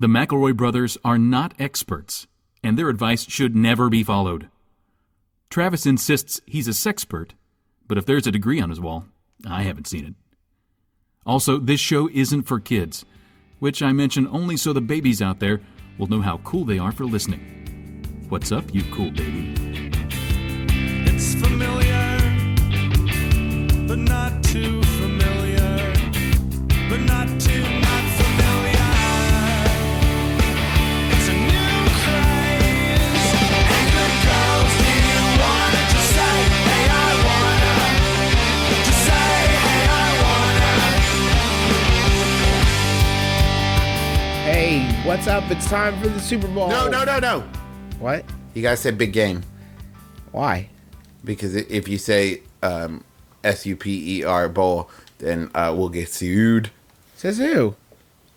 The McElroy brothers are not experts, and their advice should never be followed. Travis insists he's a sexpert, but if there's a degree on his wall, I haven't seen it. Also, this show isn't for kids, which I mention only so the babies out there will know how cool they are for listening. What's up, you cool baby? It's familiar, but not too familiar, but not too not familiar. It's a new craze. Hey, good girls, do you wanna just say, hey, I wanna? Just say, hey, I wanna. Hey, what's up? It's time for the Super Bowl. No. What? You gotta say big game. Why? Because if you say SUPER bowl, then we'll get sued. Says who?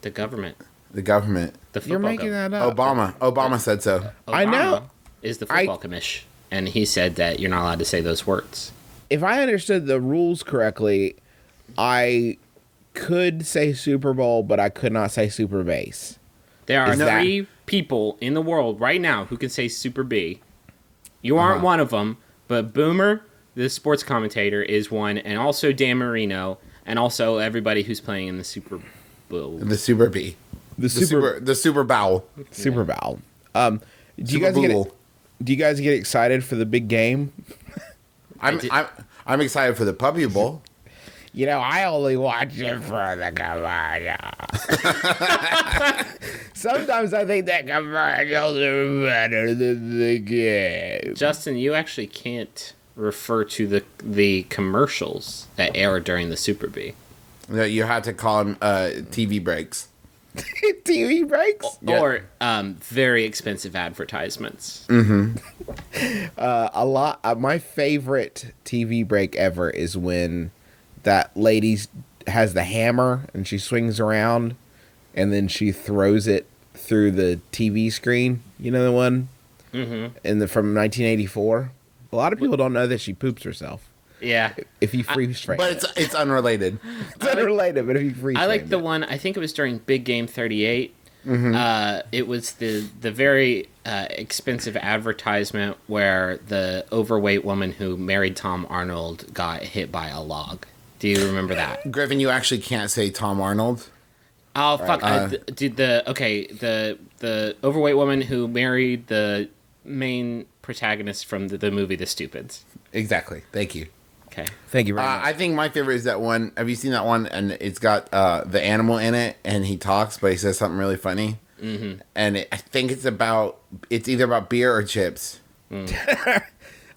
The government. The government. The football You're making that up. Obama said so. Obama I know. Is the football commish, and he said that you're not allowed to say those words. If I understood the rules correctly, I could say Super Bowl, but I could not say Super Base. There are Is that- three people in the world right now who can say Super B. You aren't one of them, but Boomer, the sports commentator, is one, and also Dan Marino, and also everybody who's playing in the Super Bowl. The Super B. The The Super Bowl. Super Bowl. Do you Super guys Bowl. get excited for the big game? I'm excited for the Puppy Bowl. You know, I only watch it for the commercial. Sometimes I think that commercials are better than the game. Justin, you actually can't refer to the commercials that air during the Super B. You had to call them TV breaks. TV breaks? Yeah. Or very expensive advertisements. My favorite TV break ever is when that lady has the hammer and she swings around and then she throws it through the TV screen. You know the one? Mm-hmm. From 1984. A lot of people don't know that she poops herself. Yeah. If you freeze frame But it. it's unrelated. It's unrelated, but if you freeze I like frame the it. one, I think it was during Big Game 38. It was the very expensive advertisement where the overweight woman who married Tom Arnold got hit by a log. Do you remember that? Griffin, you actually can't say Tom Arnold. Oh, fuck. The overweight woman who married the main protagonist from the movie The Stupids. Exactly. Thank you. Okay. Thank you very much. I think my favorite is that one. Have you seen that one? And it's got the animal in it, and he talks, but he says something really funny. Mm-hmm. And I think it's either about beer or chips.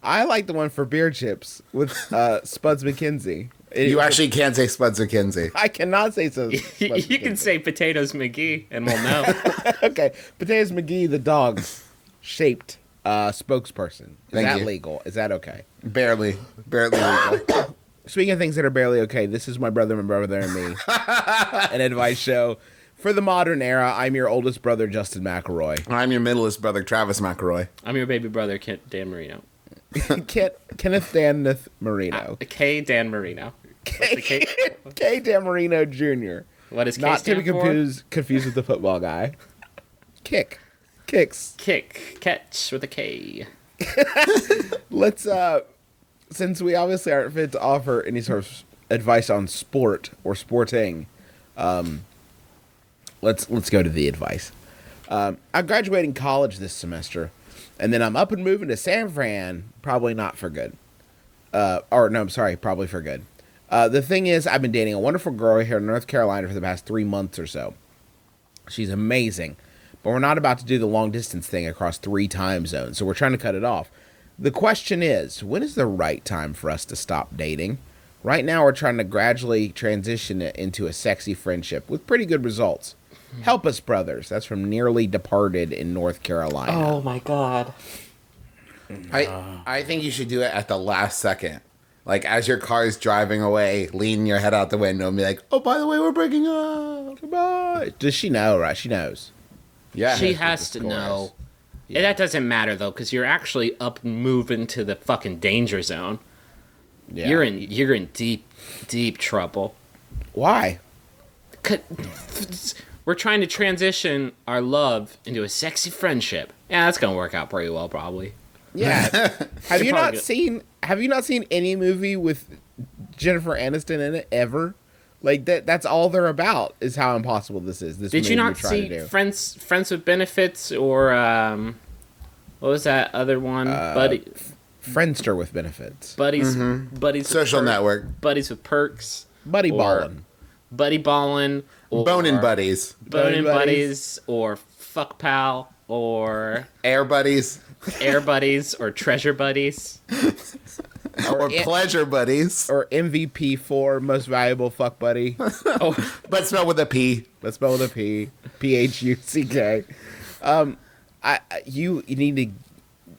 I like the one for beer chips with Spuds McKenzie. You actually can't say Spuds or Kinsey. I cannot say so. You can say Potatoes McGee, and we'll know. Okay, Potatoes McGee, the dog shaped spokesperson. Is Thank that you. legal? Is that okay? Barely legal. Speaking of things that are barely okay, this is my brother and me, an advice show for the modern era. I'm your oldest brother, Justin McElroy. I'm your middleest brother, Travis McElroy. I'm your baby brother, Dan Marino. Kenneth Daneth Marino. K. Dan Marino. What's the K? K. Dan Marino Jr. What does K Not to stand be for? confused with the football guy. Kicks. Kick. Catch with a K. Let's since we obviously aren't fit to offer any sort of advice on sport or sporting, let's go to the advice. I'm graduating college this semester, and then I'm up and moving to San Fran. Probably not for good. Probably for good. The thing is, I've been dating a wonderful girl here in North Carolina for the past 3 months or so. She's amazing, but we're not about to do the long distance thing across 3 time zones, so we're trying to cut it off. The question is, when is the right time for us to stop dating? Right now, we're trying to gradually transition it into a sexy friendship with pretty good results. Help us, brothers. That's from Nearly Departed in North Carolina. Oh my god. I think you should do it at the last second. Like, as your car is driving away, lean your head out the window and be like, oh, by the way, we're breaking up. Goodbye. Does she know, right? She knows. Yeah. She has to know. Yeah. That doesn't matter, though, because you're actually up moving to the fucking danger zone. Yeah. You're in deep, deep trouble. Why? We're we're trying to transition our love into a sexy friendship. Yeah, that's gonna work out pretty well, probably. Yeah. Have you not probably seen any movie with Jennifer Aniston in it ever? Like that's all they're about is how impossible this is. This Did you movie not you're trying see to do. Friends with Benefits or what was that other one? Friendster with benefits. Buddies Social Network. Buddies with Perks. Buddy or ballin'. Buddy Ballin'. Or Bonin' Buddies. Bonin' Buddies. Buddies or Fuck Pal or Air Buddies. Air Buddies or Treasure Buddies. Or Pleasure Buddies. Or MVP for most valuable fuck buddy. Oh, But spelled with a P. Let's spell with a P. Phuck. You need to,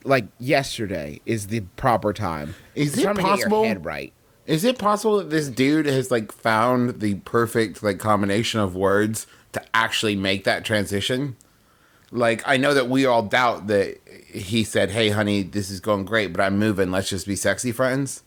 like, yesterday is the proper time. Is It's it time to get your possible? head right. Is it possible that this dude has like found the perfect like combination of words to actually make that transition? Like, I know that we all doubt that he said, "Hey, honey, this is going great, but I'm moving. Let's just be sexy friends."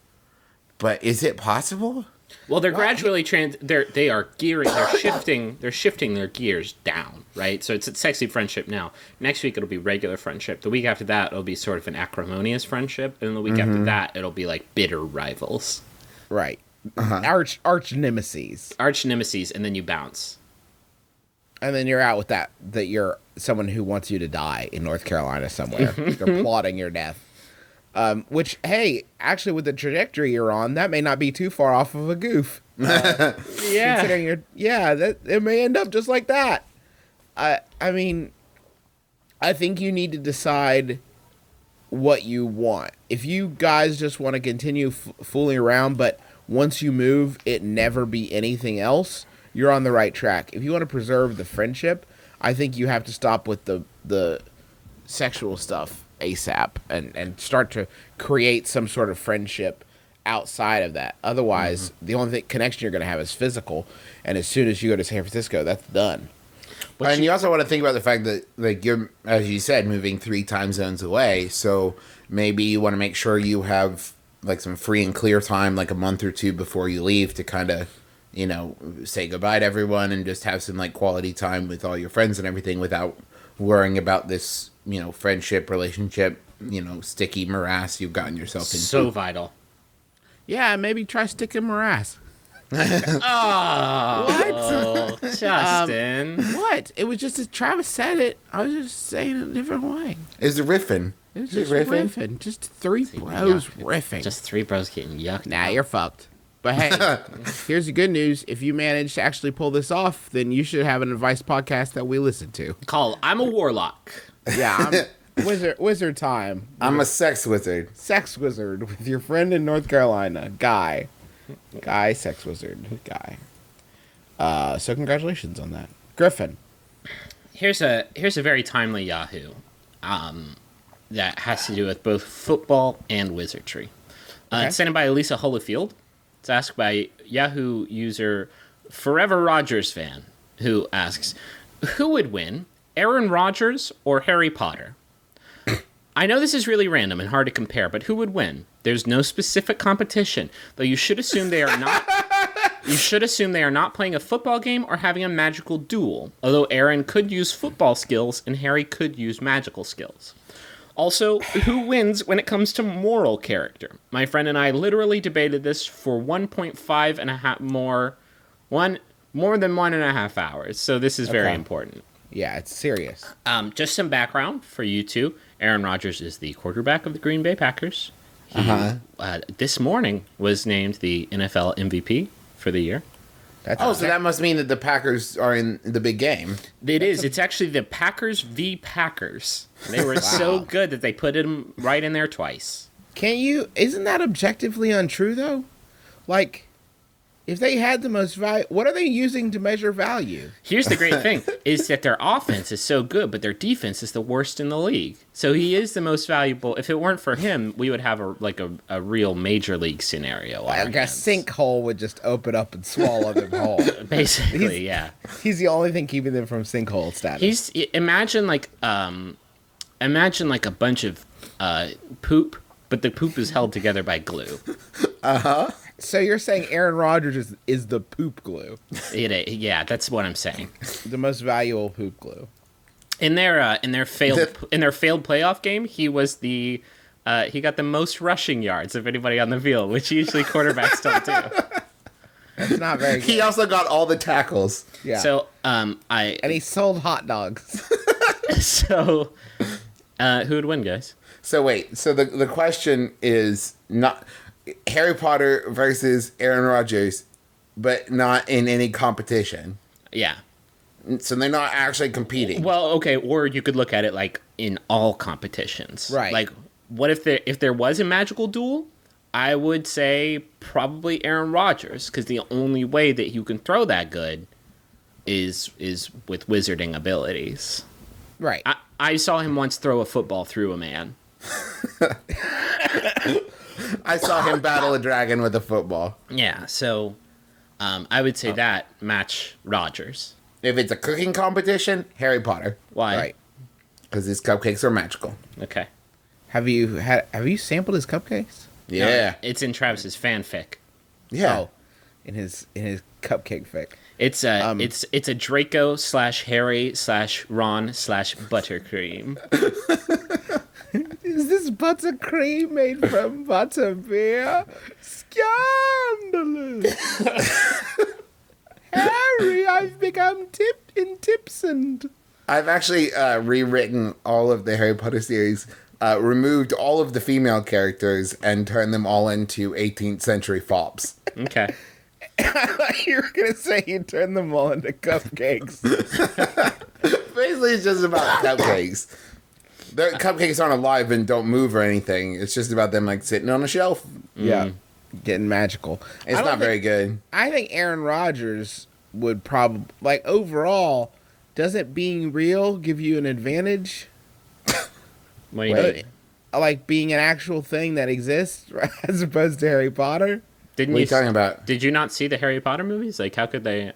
But is it possible? well, they're gradually they are gearing. They're shifting their gears down, right? So it's a sexy friendship now. Next week it'll be regular friendship. The week after that it'll be sort of an acrimonious friendship, and the week after that it'll be like bitter rivals, Right. Arch nemesis. arch nemesis, and then you bounce. And then you're out with that you're someone who wants you to die in North Carolina somewhere. They're plotting your death. Which, hey, actually with the trajectory you're on, that may not be too far off of a goof. Yeah, Considering that it may end up just like that. I mean, I think you need to decide what you want. If you guys just want to continue fooling around, but once you move, it never be anything else, you're on the right track. If you want to preserve the friendship, I think you have to stop with the sexual stuff ASAP and start to create some sort of friendship outside of that. Otherwise, the only connection you're going to have is physical, and as soon as you go to San Francisco, that's done. And you also want to think about the fact that, like, you're, as you said, moving 3 time zones away. So maybe you want to make sure you have, like, some free and clear time, like a month or 2 before you leave to kind of, you know, say goodbye to everyone and just have some, like, quality time with all your friends and everything without worrying about this, you know, friendship, relationship, you know, sticky morass you've gotten yourself into. so vital. Yeah, maybe try sticking morass. Oh, Justin. What? It was just as Travis said it. I was just saying it a different way. Is it riffing? It was Is just it riffing? riffing. Just 3 bros riffing. Just 3 bros getting yucked. Nah, you're fucked. But hey, here's the good news. If you manage to actually pull this off, then you should have an advice podcast that we listen to. Call I'm a warlock. Yeah, I'm wizard time. I'm a sex wizard. Sex wizard with your friend in North Carolina, Guy, sex wizard, Guy. So congratulations on that, Griffin. Here's a very timely Yahoo that has to do with both football and wizardry. Okay. It's sent in by Elisa Holofield. It's asked by Yahoo user Forever Rodgers fan, who asks, who would win, Aaron Rodgers or Harry Potter? I know this is really random and hard to compare, but who would win? There's no specific competition, though you should assume they are not. You should assume they are not playing a football game or having a magical duel, although Aaron could use football skills and Harry could use magical skills. Also, who wins when it comes to moral character? My friend and I literally debated this for 1.5 and a half more than 1.5 hours, so this is very Okay. important. Yeah, it's serious. Just some background for you two. Aaron Rodgers is the quarterback of the Green Bay Packers. He, this morning was named the NFL MVP for the year. That's Oh, so that must mean that the Packers are in the big game. It is. It's actually the Packers v. Packers. They were so good that they put him right in there twice. Isn't that objectively untrue though? Like, if they had the most value, what are they using to measure value? Here's the great thing, is that their offense is so good, but their defense is the worst in the league. So he is the most valuable. If it weren't for him, we would have a real major league scenario. on our Like a hands. sinkhole would just open up and swallow them whole. Basically, yeah. He's the only thing keeping them from sinkhole status. Imagine like a bunch of poop, but the poop is held together by glue. So you're saying Aaron Rodgers is the poop glue, Yeah, that's what I'm saying. the most valuable poop glue. In their failed playoff game, he was he got the most rushing yards of anybody on the field, which usually quarterbacks don't do. That's not very good. He also got all the tackles. Yeah. So and he sold hot dogs. who would win, guys? So wait, so the question is not Harry Potter versus Aaron Rodgers, but not in any competition. Yeah. So they're not actually competing. Well, okay, or you could look at it like in all competitions. Right. Like, what if there was a magical duel? I would say probably Aaron Rodgers, because the only way that you can throw that good is with wizarding abilities. Right. I saw him once throw a football through a man. I saw him battle a dragon with a football. Yeah, so I would say that match Rodgers. If it's a cooking competition, Harry Potter, Why? Right. because his cupcakes are magical. Okay. Have you sampled his cupcakes? Yeah, No, it's in Travis's fanfic. yeah. Oh, in his cupcake fic. It's a Draco / Harry / Ron / buttercream. Is this buttercream made from butterbeer? Scandalous! Harry, I've become tipsend. I've actually rewritten all of the Harry Potter series, removed all of the female characters, and turned them all into 18th century fops. Okay. You were gonna say you turned them all into cupcakes. Basically, it's just about cupcakes. The cupcakes aren't alive and don't move or anything. It's just about them like sitting on a shelf. Yeah, getting magical. It's not very good. I think Aaron Rodgers would probably overall. Doesn't being real give you an advantage? What do you Wait. mean? Like being an actual thing that exists as opposed to Harry Potter? Didn't What are you talking about? Did you not see the Harry Potter movies? Like, how could they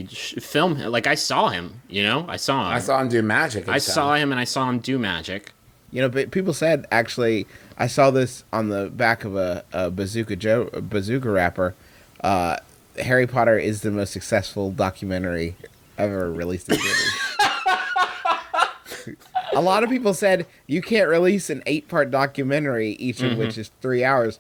film him? Like, I saw him. I saw him. I saw him do magic. I saw him, and I saw him do magic. But people said, actually, I saw this on the back of a bazooka wrapper. Harry Potter is the most successful documentary ever released in theaters. A lot of people said you can't release an 8-part documentary, each of which is 3 hours.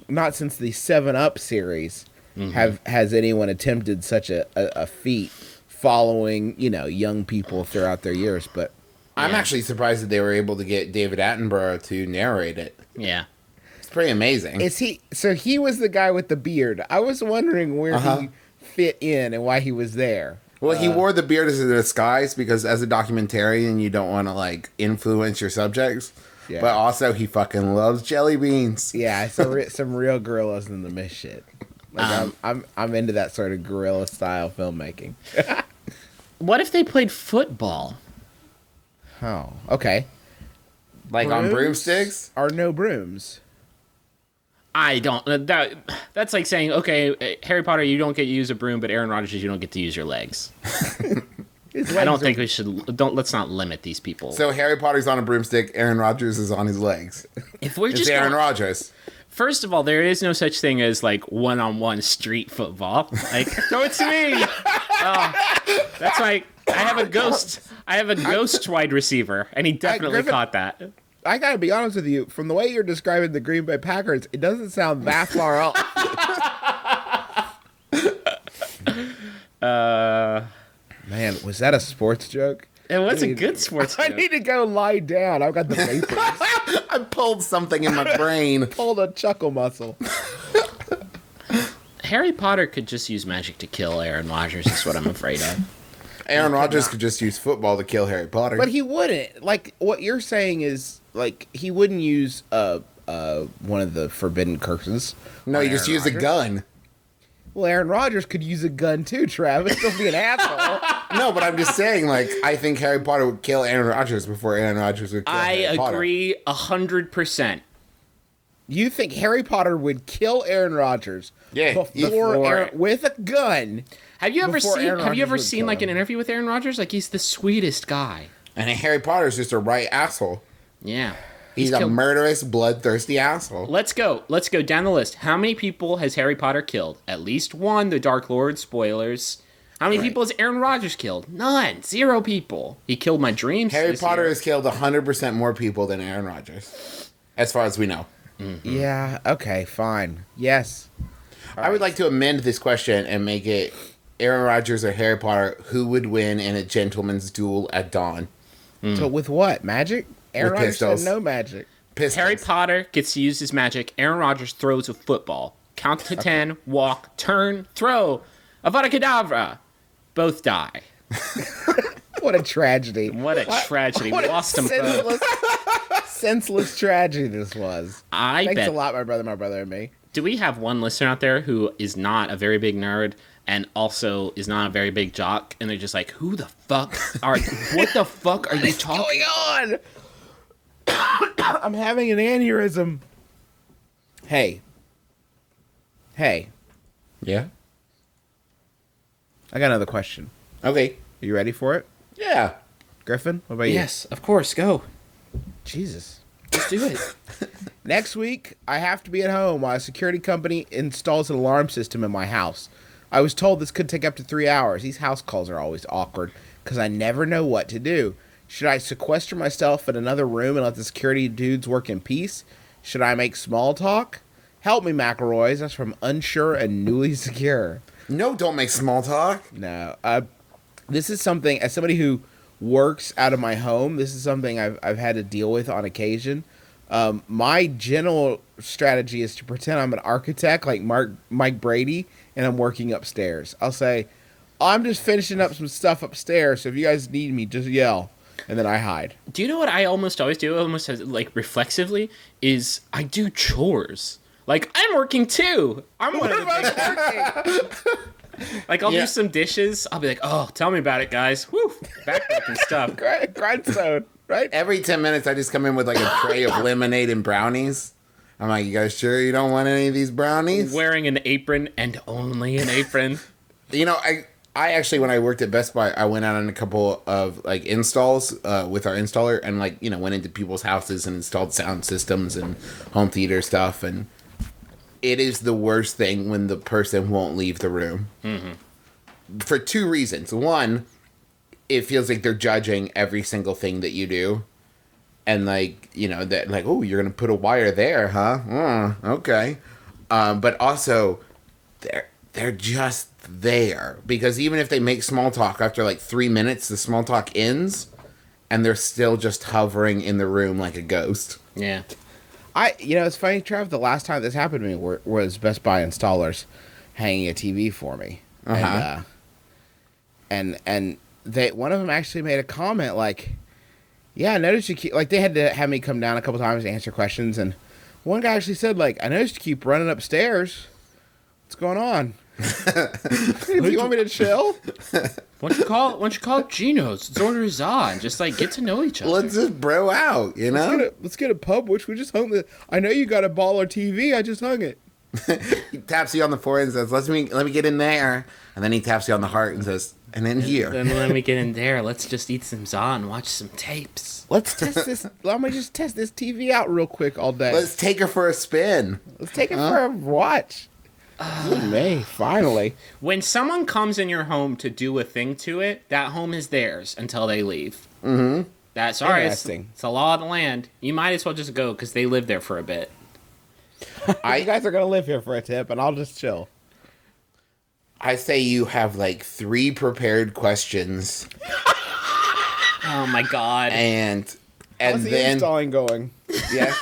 Not since the 7-Up series has anyone attempted such a feat following, young people throughout their years. But I'm actually surprised that they were able to get David Attenborough to narrate it. Yeah. It's pretty amazing. so he was the guy with the beard. I was wondering where he fit in and why he was there. Well, he wore the beard as a disguise because as a documentarian, you don't want to, like, influence your subjects. Yeah. But also, he fucking loves jelly beans. Yeah, some real gorillas in the mist shit. Like I'm into that sort of guerrilla style filmmaking. What if they played football? Oh, okay. Like on broomsticks? Or no brooms? I don't. That's like saying, okay, Harry Potter, you don't get to use a broom, but Aaron Rodgers, you don't get to use your legs. I don't think we should. Let's not limit these people. So Harry Potter's on a broomstick, Aaron Rodgers is on his legs. If we're It's just Aaron going- Rodgers. First of all, there is no such thing as like one-on-one street football. Like, throw it to me. That's like I have a ghost wide receiver, and he definitely Griffin- caught that. I gotta be honest with you. From the way you're describing the Green Bay Packers, it doesn't sound that far off. Man, was that a sports joke? It was a good sports I joke. need to go lie down. I've got the vapors. I pulled something in my brain. Pulled a chuckle muscle. Harry Potter could just use magic to kill Aaron Rodgers. Is what I'm afraid of. Aaron Rodgers could just use football to kill Harry Potter. But he wouldn't. Like, what you're saying is, like, he wouldn't use one of the forbidden curses. no, on you just Aaron use a Rodgers. gun. Well, Aaron Rodgers could use a gun too, Travis. Don't be an asshole. No, but I'm just saying, like, I think Harry Potter would kill Aaron Rodgers before Aaron Rodgers would kill I Harry Potter. agree 100%. You think Harry Potter would kill Aaron Rodgers Yeah, before Aaron, with a gun? Have you ever Before seen? Aaron Have you Rodgers ever would seen kill like him. an interview with Aaron Rodgers? Like, he's the sweetest guy. And Harry Potter's just a right asshole. Yeah. He's a murderous, bloodthirsty asshole. Let's go down the list. How many people has Harry Potter killed? At least one, the Dark Lord, spoilers. How many people has Aaron Rodgers killed? None. 0 people. He killed my dreams. Harry Potter has killed 100% more people than Aaron Rodgers, as far as we know. Yeah, okay, fine. Yes. I would like to amend this question and make it Aaron Rodgers or Harry Potter, who would win in a gentleman's duel at dawn? So with what? Magic? Aaron With Rodgers said pistols. no magic. Pistols. Harry Potter gets to use his magic. Aaron Rodgers throws a football. Count to 10, walk, turn, throw. Avada Kedavra. Both die. What a tragedy. What a tragedy. We lost them both. Senseless tragedy this was. I Thanks bet. a lot, my brother, and me. Do we have one listener out there who is not a very big nerd and also is not a very big jock, and they're just like, what the fuck are you talking? Going on? I'm having an aneurysm. Hey. Yeah. I got another question. Okay. Are you ready for it? Yeah. Griffin, what about you? Yes, of course, go. Jesus. Let's do it. Next week, I have to be at home while a security company installs an alarm system in my house. I was told this could take up to 3 hours. These house calls are always awkward because I never know what to do. Should I sequester myself in another room and let the security dudes work in peace? Should I make small talk? Help me, McElroys. That's from Unsure and Newly Secure. No, don't make small talk. No. This is something, as somebody who works out of my home, this is something I've had to deal with on occasion. My general strategy is to pretend I'm an architect like Mike Brady, and I'm working upstairs. I'll say, I'm just finishing up some stuff upstairs, so if you guys need me, just yell. And then I hide. Do you know what I almost always do, almost as, like, reflexively, is I do chores. Like, I'm working too. I'm one of the big Like, I'll do some dishes. I'll be like, oh, tell me about it, guys. Woo, backbreaking stuff. Grindstone, right? Every 10 minutes, I just come in with like a tray of lemonade and brownies. I'm like, you guys sure you don't want any of these brownies? Wearing an apron and only an apron. You know, I actually, when I worked at Best Buy, I went out on a couple of like installs with our installer, and like, you know, went into people's houses and installed sound systems and home theater stuff. And it is the worst thing when the person won't leave the room. Mm-hmm. For 2 reasons. One, it feels like they're judging every single thing that you do. And like, you know, that like, oh, you're going to put a wire there, huh? Okay. But also, they're just there. Because even if they make small talk after like 3 minutes, the small talk ends, and they're still just hovering in the room like a ghost. Yeah. It's funny, Trev, the last time this happened to me was Best Buy installers hanging a TV for me. Uh-huh. And one of them actually made a comment like, yeah, I noticed you keep, like, they had to have me come down a couple times to answer questions, and one guy actually said, like, I noticed you keep running upstairs. What's going on? Do you want me to chill? Why don't you call Gino's? His order is on. Just like get to know each other. Let's just bro out, you know? Let's get a pub, which we just hung the. I know you got a baller TV. I just hung it. He taps you on the forehead and says, let me get in there. And then he taps you on the heart and says, and in here. Then when we get in there, let's just eat some za and watch some tapes. Let's test this. Let me just test this TV out real quick all day. Let's take her for a spin. Let's take it for a watch. Good May, finally. When someone comes in your home to do a thing to it, that home is theirs until they leave. Mm-hmm. That's all right. It's Interesting. a law of the land. You might as well just go because they live there for a bit. You guys are gonna live here for a tip, and I'll just chill. I say you have like 3 prepared questions. Oh my god. And How's the then, installing going? yes.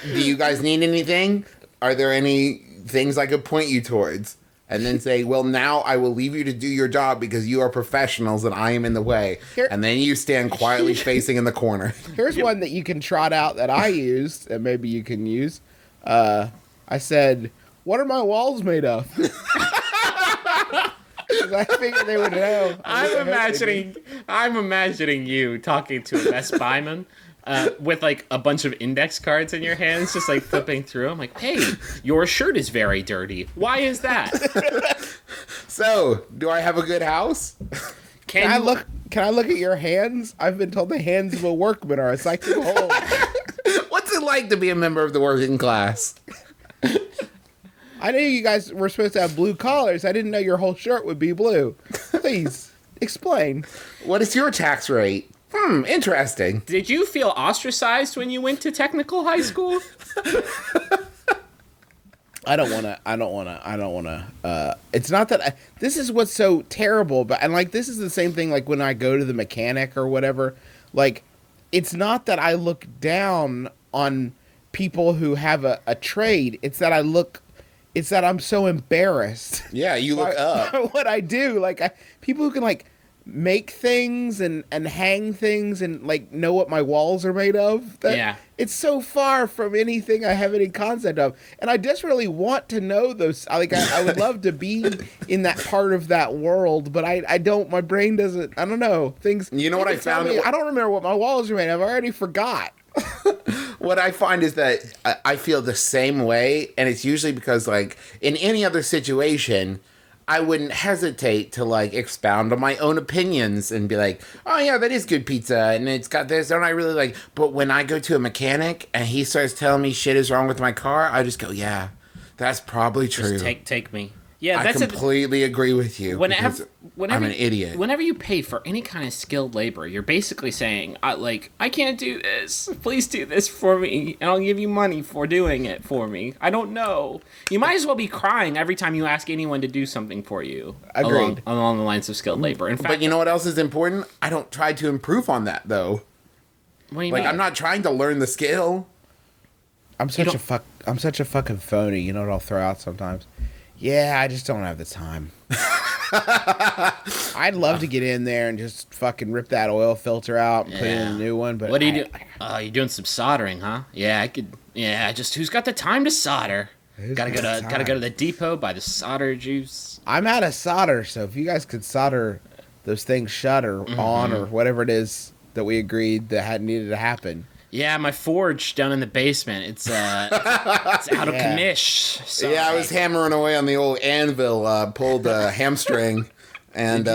Do you guys need anything? Are there any things I could point you towards? And then say, well, now I will leave you to do your job because you are professionals and I am in the way. And then you stand quietly facing in the corner. Here's one that you can trot out that I used, and maybe you can use. I said, "What are my walls made of?" 'Cause I figured they would know. I'm imagining you talking to a Best Buyman with like a bunch of index cards in your hands, just like flipping through. I'm like, hey, your shirt is very dirty. Why is that? So, do I have a good house? Can I look at your hands? I've been told the hands of a workman are a sight to behold. like to be a member of the working class? I knew you guys were supposed to have blue collars. I didn't know your whole shirt would be blue. Please, explain. What is your tax rate? Interesting. Did you feel ostracized when you went to technical high school? I don't want to. It's not that this is what's so terrible, but and like this is the same thing like when I go to the mechanic or whatever. Like, it's not that I look down on people who have a trade. It's that I'm so embarrassed. Yeah, you look up. by what I do. Like, people who can like make things and hang things and like know what my walls are made of. Yeah. It's so far from anything I have any concept of. And I desperately want to know those. I would love to be in that part of that world, but I don't, my brain doesn't, I don't know. Things. You know what I found? I don't remember what my walls are made of. I already forgot. What I find is that I feel the same way, and it's usually because, like, in any other situation, I wouldn't hesitate to, like, expound on my own opinions and be like, oh, yeah, that is good pizza, and it's got this, don't I really like... But when I go to a mechanic and he starts telling me shit is wrong with my car, I just go, yeah, that's probably true. Just take me. Yeah, I that's completely agree with you. Whenever I'm an idiot. Whenever you pay for any kind of skilled labor, you're basically saying, I can't do this. Please do this for me, and I'll give you money for doing it for me. I don't know. You might as well be crying every time you ask anyone to do something for you. Agreed. Along the lines of skilled labor. In fact, But you know what else is important? I don't try to improve on that, though. what do you Like, mean? I'm not trying to learn the skill. I'm such a fucking phony. You know what I'll throw out sometimes? Yeah, I just don't have the time. I'd love to get in there and just fucking rip that oil filter out and put in a new one. But what do you do? Oh, you're doing some soldering, huh? Yeah, I could. Yeah, just who's got the time to solder? Gotta go to the depot, buy the solder juice. I'm out of solder, so if you guys could solder those things shut or on or whatever it is that we agreed that had needed to happen. Yeah, my forge down in the basement. It's out of commish. So Yeah, I was hammering away on the old anvil, pulled a hamstring, and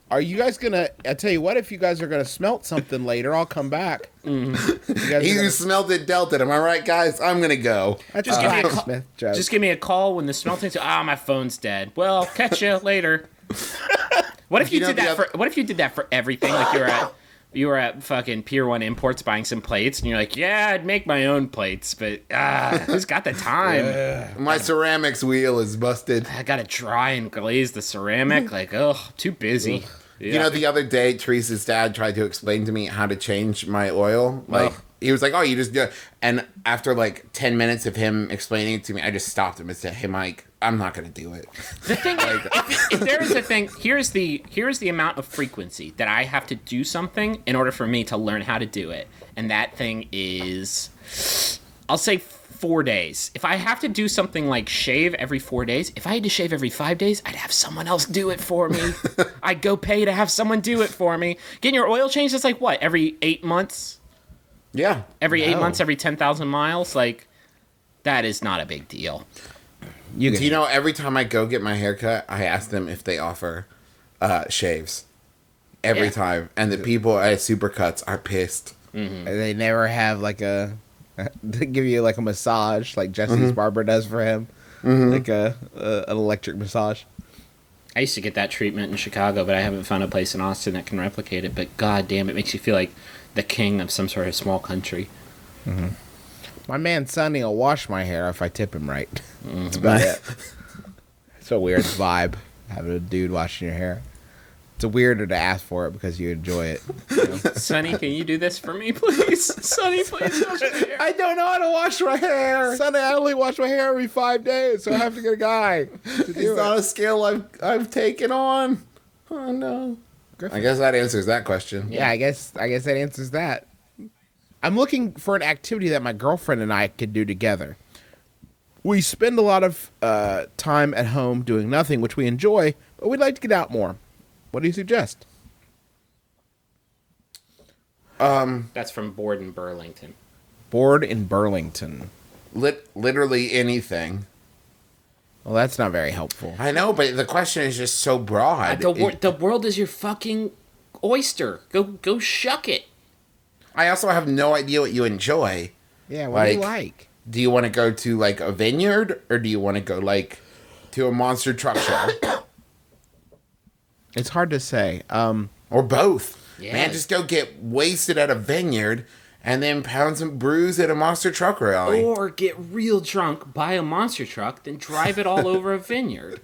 Are you guys gonna? I tell you what, if you guys are gonna smelt something later, I'll come back. You guys he are who gonna- smelled it dealt it. Am I right, guys? I'm gonna go. That's Just a give me a blacksmith joke. Just give me a call when the smelting's. My phone's dead. Well, catch you later. What if you know did the that other- for? What if you did that for everything? Like you were at fucking Pier 1 Imports buying some plates, and you're like, yeah, I'd make my own plates, but who's got the time? My ceramics wheel is busted. I gotta dry and glaze the ceramic. Like, too busy. Yeah. You know, the other day, Teresa's dad tried to explain to me how to change my oil. Like, he was like, oh, you just do it. And after like 10 minutes of him explaining it to me, I just stopped him and said, hey, Mike, I'm not going to do it. The thing, if there is a thing, here's the amount of frequency that I have to do something in order for me to learn how to do it, and that thing is, I'll say 4 days. If I have to do something like shave every 4 days, if I had to shave every 5 days, I'd have someone else do it for me. I'd go pay to have someone do it for me. Getting your oil changed is like what, every 8 months? Yeah. Every 8 months, every 10,000 miles? Like, that is not a big deal. Do you know, every time I go get my hair cut, I ask them if they offer shaves. Every time. And the people at Supercuts are pissed. They never have like they give you like a massage like Jesse's barber does for him, like an electric massage. I used to get that treatment in Chicago, but I haven't found a place in Austin that can replicate it. But god damn, it makes you feel like the king of some sort of small country. My man Sonny will wash my hair if I tip him right. That's about it. It's a weird vibe having a dude washing your hair. It's weirder to ask for it because you enjoy it. You know? Sonny, can you do this for me, please? Sonny, please wash my hair. I don't know how to wash my hair. Sonny, I only wash my hair every 5 days, so I have to get a guy to It's do not it. a skill I've taken on. Oh, no. I guess that answers that question. Yeah, I guess that answers that. I'm looking for an activity that my girlfriend and I could do together. We spend a lot of time at home doing nothing, which we enjoy, but we'd like to get out more. What do you suggest? That's from Board in Burlington. Board in Burlington. Literally anything. Well, that's not very helpful. I know, but the question is just so broad. The world is your fucking oyster. Go shuck it. I also have no idea what you enjoy. Yeah, what do you Like, like? Do you want to go to like a vineyard, or do you want to go like to a monster truck show, It's hard to say. or both? Yeah. Man, just go get wasted at a vineyard and then pound some brews at a monster truck rally. Or get real drunk, buy a monster truck, then drive it all over a vineyard.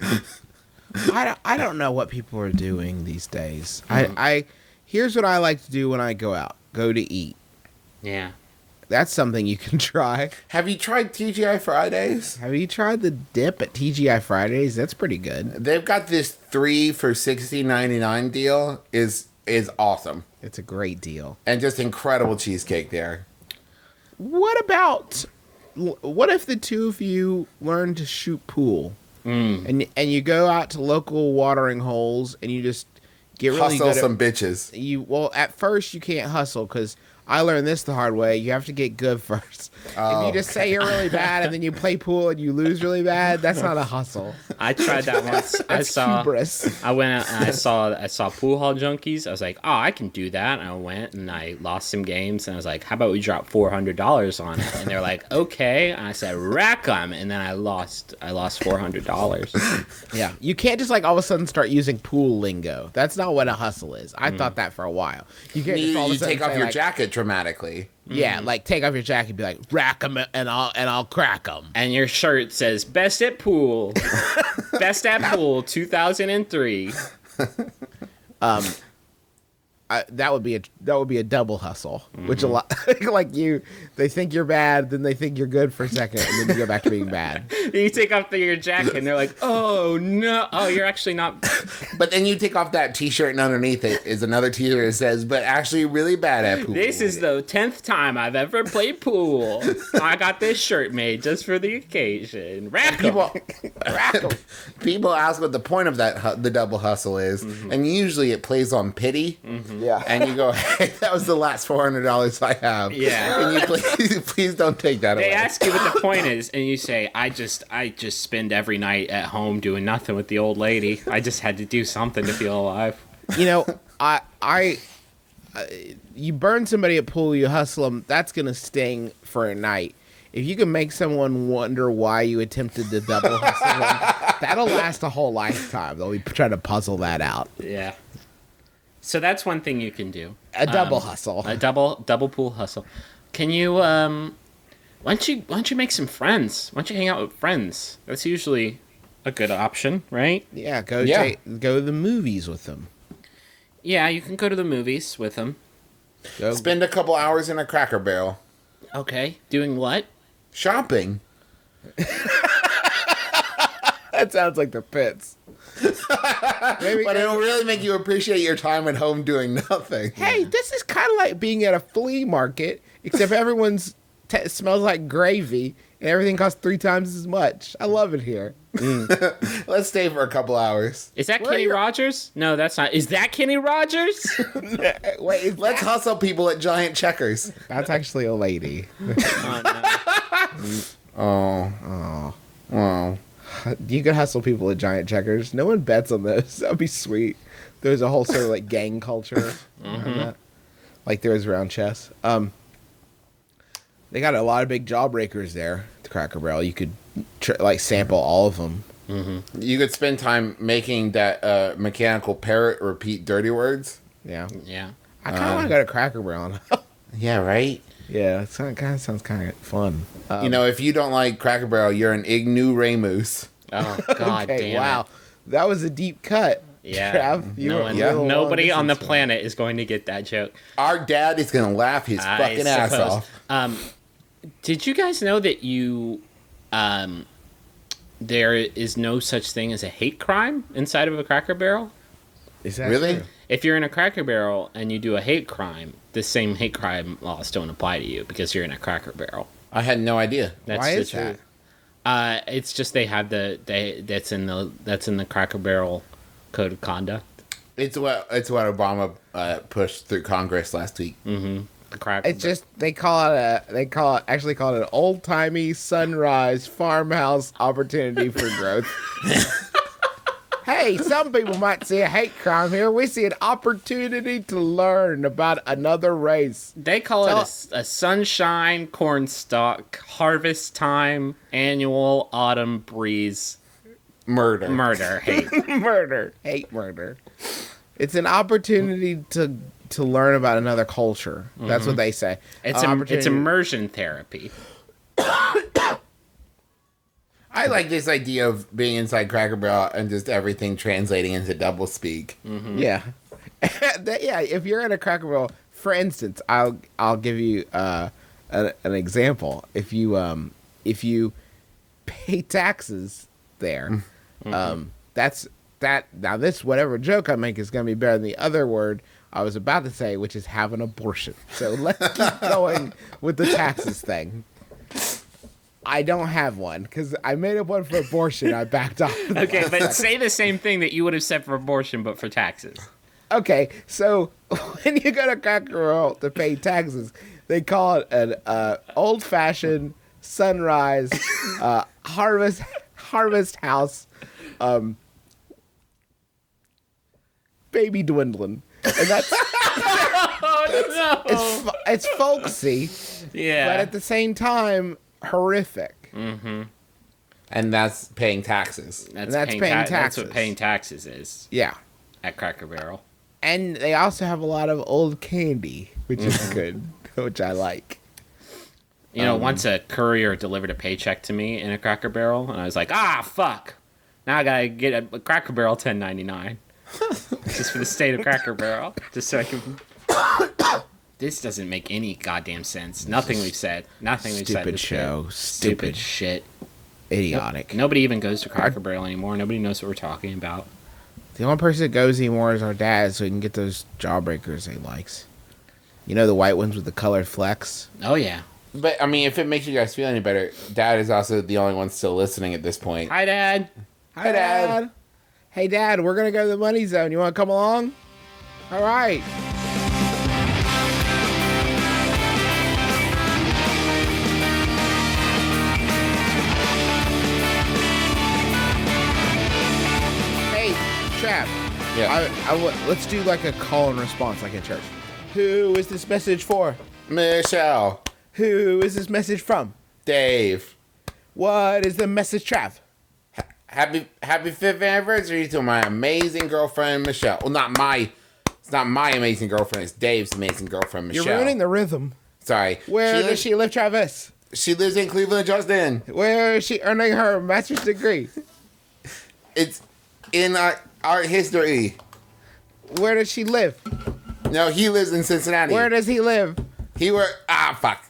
I don't know what people are doing these days. I here's what I like to do when I go out. Go to eat. Yeah. That's something you can try. Have you tried TGI Fridays? Have you tried the dip at TGI Fridays? That's pretty good. They've got this 3 for $60.99 deal. Is awesome, It's a great deal. and just incredible cheesecake there. What if the two of you learn to shoot pool? And you go out to local watering holes and you just get really Hustle good some bitches. well, at first you can't hustle because I learned this the hard way. You have to get good first. If you just say you're really bad and then you play pool and you lose really bad, that's not a hustle. I tried that once. That's hubris. I went out and I saw Pool Hall Junkies. I was like, oh, I can do that. And I went and I lost some games. And I was like, how about we drop $400 on it? And they're like, okay. And I said, rack 'em. And then I lost $400. Yeah, you can't just like all of a sudden start using pool lingo. That's not what a hustle is. I thought that for a while. You can't just all of a You sudden take off say, your like, jacket dramatically. Yeah, like take off your jacket and be like, rack 'em and I'll crack 'em. And your shirt says, best at pool. Best at pool 2003. That would be a double hustle, which a lot like they think you're bad, then they think you're good for a second, and then you go back to being bad. You take off your jacket and they're like, oh no. Oh, you're actually not. But then you take off that t-shirt, and underneath it is another t-shirt that says, but actually really bad at pool. This is the 10th time I've ever played pool. I got this shirt made just for the occasion. Rack 'em. People ask what the point of the double hustle is, and usually it plays on pity. Yeah, And you go, hey, that was the last $400 I have. Yeah. And you please don't take that away. They ask you what the point is, and you say, I just spend every night at home doing nothing with the old lady. I just had to do something to feel alive. you know, you burn somebody at pool, you hustle them. That's gonna sting for a night. If you can make someone wonder why you attempted to double hustle them, that'll last a whole lifetime. They'll be trying to puzzle that out. Yeah. So that's one thing you can do. A double hustle. A double pool hustle. Can you why don't you make some friends? Why don't you hang out with friends? That's usually a good option, right? Yeah, go Yeah. go to the movies with them. Yeah, you can go to the movies with them. Go, Spend a couple hours in a Cracker Barrel. Okay. Doing what? Shopping. that sounds like the pits. Maybe But it'll really make you appreciate your time at home doing nothing. hey, this is kind of like being at a flea market, except everyone's smells like gravy and everything costs 3 times as much. I love it here. Let's stay for a couple hours. Is that Where Kenny are you- Rogers? No, that's not. Is that Kenny Rogers? Wait, Let's hustle people at Giant Checkers. that's actually a lady. Oh. You could hustle people at Giant Checkers. No one bets on those. That would be sweet. There's a whole sort of like gang culture around that. Like there is around chess. They got a lot of big jawbreakers there at the Cracker Barrel. You could like sample all of them. You could spend time making that mechanical parrot repeat dirty words. Yeah. Yeah. I kind of want to go to Cracker Barrel. Now. Yeah, right? Yeah, it kind of sounds kind of fun. You know, if you don't like Cracker Barrel, you're an ignoramus. Oh God Okay, damn wow. it. That was a deep cut. Yeah. Trav. You were a little Nobody long on the distance. planet is going to get that joke. Our dad is going to laugh his I fucking ass suppose. off. Did you guys know that there is no such thing as a hate crime inside of a Cracker Barrel? Is that Really? true? If you're in a Cracker Barrel and you do a hate crime, the same hate crime laws don't apply to you because you're in a Cracker Barrel. I had no idea. That's Why the is that? truth. It's just they have that's in the Cracker Barrel code of conduct. It's what Obama pushed through Congress last week. The Cracker. It's just they call it an old timey sunrise farmhouse opportunity for growth. Hey, some people might see a hate crime here. We see an opportunity to learn about another race. They call it a sunshine cornstalk harvest time annual autumn breeze Murder. hate. Murder. Hate murder. It's an opportunity to learn about another culture. That's what they say. It's immersion therapy. I like this idea of being inside Cracker Barrel and just everything translating into doublespeak. Yeah. Yeah, if you're in a Cracker Barrel, for instance, I'll give you an example. If you pay taxes there, that's that. Now this whatever joke I make is going to be better than the other word I was about to say, which is have an abortion. So let's keep going with the taxes thing. I don't have one because I made up one for abortion. I backed off. Okay, but say the same thing that you would have said for abortion, but for taxes. Okay, so when you go to Cracker Barrel to pay taxes, they call it an old-fashioned sunrise harvest house baby dwindling, and that's it's folksy, Yeah. but at the same time horrific. And that's paying taxes. That's That's paying That's taxes. what paying taxes is Yeah. at Cracker Barrel. And they also have a lot of old candy, which is good, which I like. You know, once a courier delivered a paycheck to me in a Cracker Barrel, and I was like, fuck. Now I gotta get a Cracker Barrel $10.99. Just for the state of Cracker Barrel. Just so I can... This doesn't make any goddamn sense. Nothing we've said. Nothing we've said. Stupid this show. bit. Stupid shit. Idiotic. Nobody even goes to Cracker Barrel anymore. Nobody knows what we're talking about. The only person that goes anymore is our dad, so he can get those jawbreakers he likes. You know the white ones with the colored flecks? Oh, yeah. But, I mean, if it makes you guys feel any better, Dad is also the only one still listening at this point. Hi, Dad. Hi, Dad. Hey, Dad, we're going to go to the money zone. You want to come along? All right. Hey, Trav. Yeah. Let's do like a call and response like in church. Who is this message for? Michelle. Who is this message from? Dave. What is the message, Trav? Happy 5th anniversary to my amazing girlfriend, Michelle. Well, it's not my amazing girlfriend, it's Dave's amazing girlfriend, Michelle. You're ruining the rhythm. Sorry. Where does she live, Travis? She lives in Cleveland, Justin. Where is she earning her master's degree? It's in art history. Where does she live? No, he lives in Cincinnati. Where does he live? He fuck.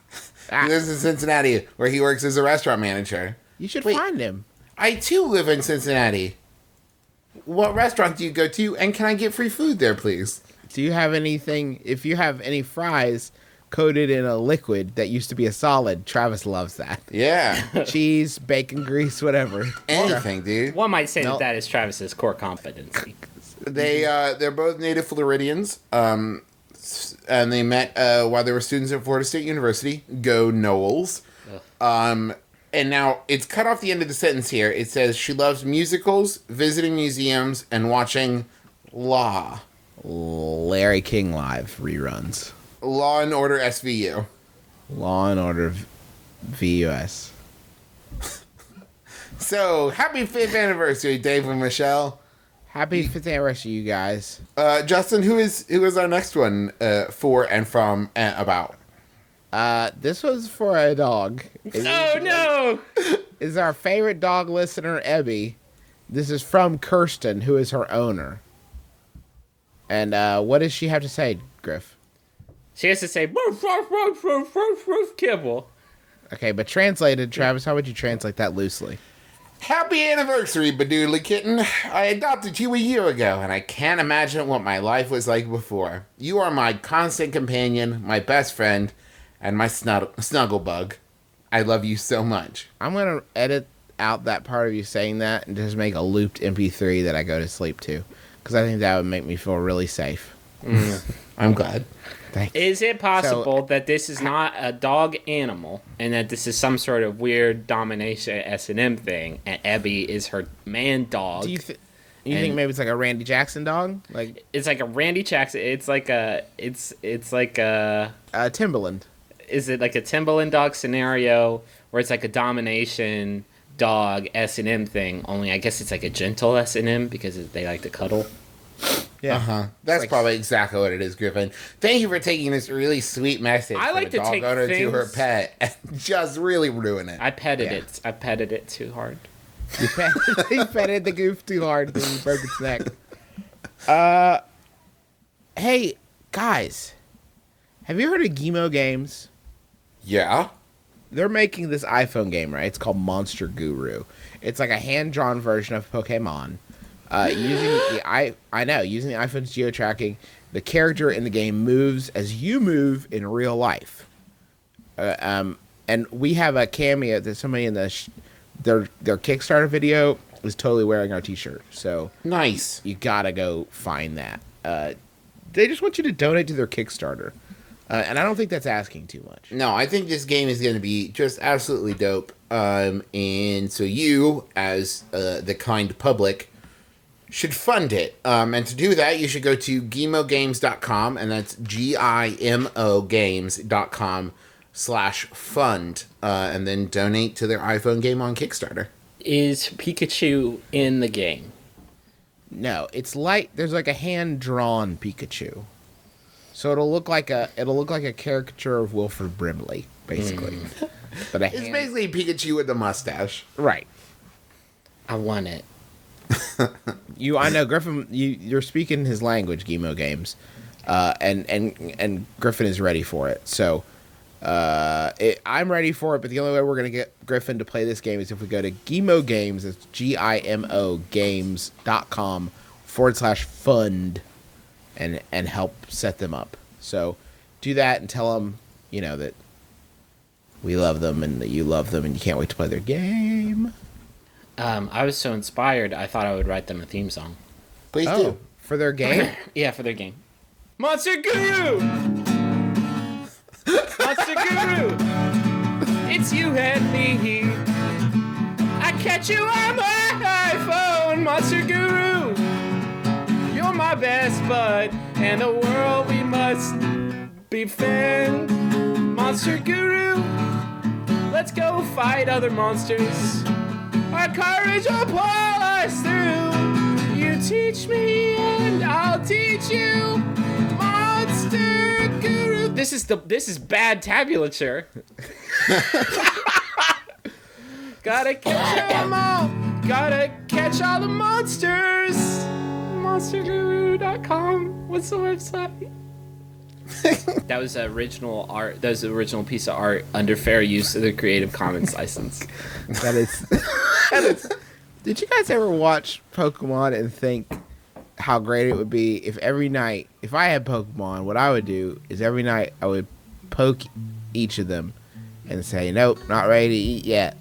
Ah. He lives in Cincinnati, where he works as a restaurant manager. You should Wait. find him. I too live in Cincinnati. What restaurant do you go to, and can I get free food there, please? Do you have anything? If you have any fries coated in a liquid that used to be a solid, Travis loves that. Yeah. Cheese, bacon grease, whatever. Anything, dude. One might say No. that is Travis's core competency. They're both native Floridians. And they met while they were students at Florida State University. Go Knowles. And now it's cut off the end of the sentence here. It says she loves musicals, visiting museums, and watching Law. Larry King Live reruns. Law and Order SVU. Law and Order VUS. So, happy 5th anniversary, Dave and Michelle. Happy 5th anniversary, you guys. Justin, who is our next one for and from and about? This was for a dog. Oh, no! Is our favorite dog listener, Ebby. This is from Kirsten, who is her owner. And what does she have to say, Griff? She has to say, "Woof, woof, woof, woof, woof, woof, kibble." Okay, but translated, Travis, how would you translate that loosely? Happy anniversary, Badoodly Kitten. I adopted you a year ago, and I can't imagine what my life was like before. You are my constant companion, my best friend, and my snuggle bug. I love you so much. I'm going to edit out that part of you saying that and just make a looped MP3 that I go to sleep to. Because I think that would make me feel really safe. I'm glad. Thank you. Is it possible that this is not a dog animal and that this is some sort of weird domination S&M thing and Ebby is her man dog? You think maybe it's like a Randy Jackson dog? Like It's like a Randy Jackson. It's like a Timberland. is it like a Timberland dog scenario where it's like a domination dog S&M thing? Only I guess it's like a gentle S&M because they like to cuddle. Yeah. Uh-huh. That's probably exactly what it is, Griffin. Thank you for taking this really sweet message I like from a to take dog owner to her things- pet and just really ruin it. I petted Yeah. it. I petted it too hard. You petted the goof too hard and you broke its neck. Hey, guys. Have you heard of Gimo Games? Yeah? They're making this iPhone game, right? It's called Monster Guru. It's like a hand-drawn version of Pokemon. Using the iPhone's geo-tracking, the character in the game moves as you move in real life. And we have a cameo that somebody in their Kickstarter video is totally wearing our T-shirt. So Nice. you gotta go find that. They just want you to donate to their Kickstarter, and I don't think that's asking too much. No, I think this game is going to be just absolutely dope. And so you, as the kind public, should fund it. And to do that, you should go to gimogames.com, and that's GIMO games.com/fund, and then donate to their iPhone game on Kickstarter. Is Pikachu in the game? No, it's like there's like a hand-drawn Pikachu, so it'll look like a caricature of Wilford Brimley, basically. But a It's hand, basically Pikachu with a mustache. right. I want it. I know Griffin. You're speaking his language, Gimo Games, and Griffin is ready for it. So, I'm ready for it. But the only way we're gonna get Griffin to play this game is if we go to Gimo Games. It's GIMO games.com/fund, and help set them up. So, do that and tell them that we love them and that you love them and you can't wait to play their game. I was so inspired, I thought I would write them a theme song. Please Oh, do. for their game. Yeah, for their game. Monster Guru! Monster Guru! It's you and me. I catch you on my iPhone, Monster Guru! You're my best bud, and the world we must befriend. Monster Guru! Let's go fight other monsters. Our courage will pull us through. You teach me and I'll teach you. Monster Guru. This is bad tabulature. Gotta catch them all. Gotta catch all the monsters. MonsterGuru.com. What's the website? That was original art. That was the original piece of art under fair use of the Creative Commons license. That is. Did you guys ever watch Pokemon and think how great it would be if every night, if I had Pokemon, what I would do is every night I would poke each of them and say, nope, not ready to eat yet.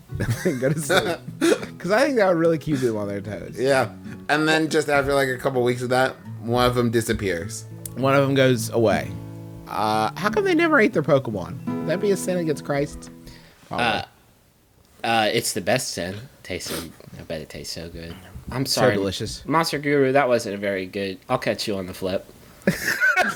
Go to sleep. Because I think that would really keep them on their toes. Yeah. And then just after like a couple weeks of that, one of them disappears. One of them goes away. How come they never ate their Pokemon? Would that be a sin against Christ? Probably. It's the best sin. I bet it tastes so good. I'm sorry. So delicious. Monster Guru, that wasn't very good. I'll catch you on the flip.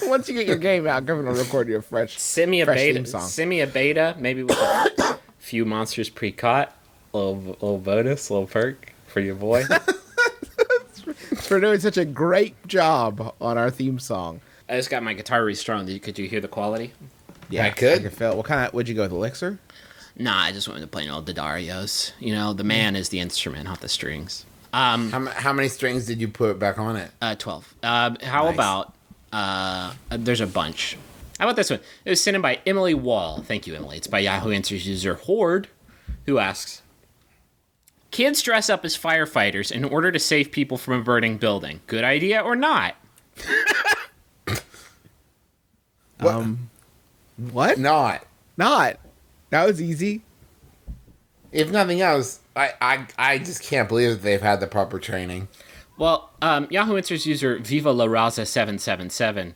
Once you get your game out, Griffin will record you a fresh Send me a fresh beta. theme song. Send me a beta, maybe with a few monsters pre-caught. Little bonus, little perk for your boy. For doing such a great job on our theme song. I just got my guitar restrung. Could you hear the quality? Yeah, I could. I can feel it. What kind of? Would you go with Elixir? Nah, I just went to plain old Didarios. You know, the man is the instrument, not the strings. How many strings did you put back on it? 12. How about, there's a bunch. How about this one? It was sent in by Emily Wall. Thank you, Emily. It's by Yahoo Answers user Horde, who asks, kids dress up as firefighters in order to save people from a burning building. Good idea or not? What? Not. Not. That was easy. If nothing else, I just can't believe that they've had the proper training. Well, Yahoo Answers user Viva La Raza 777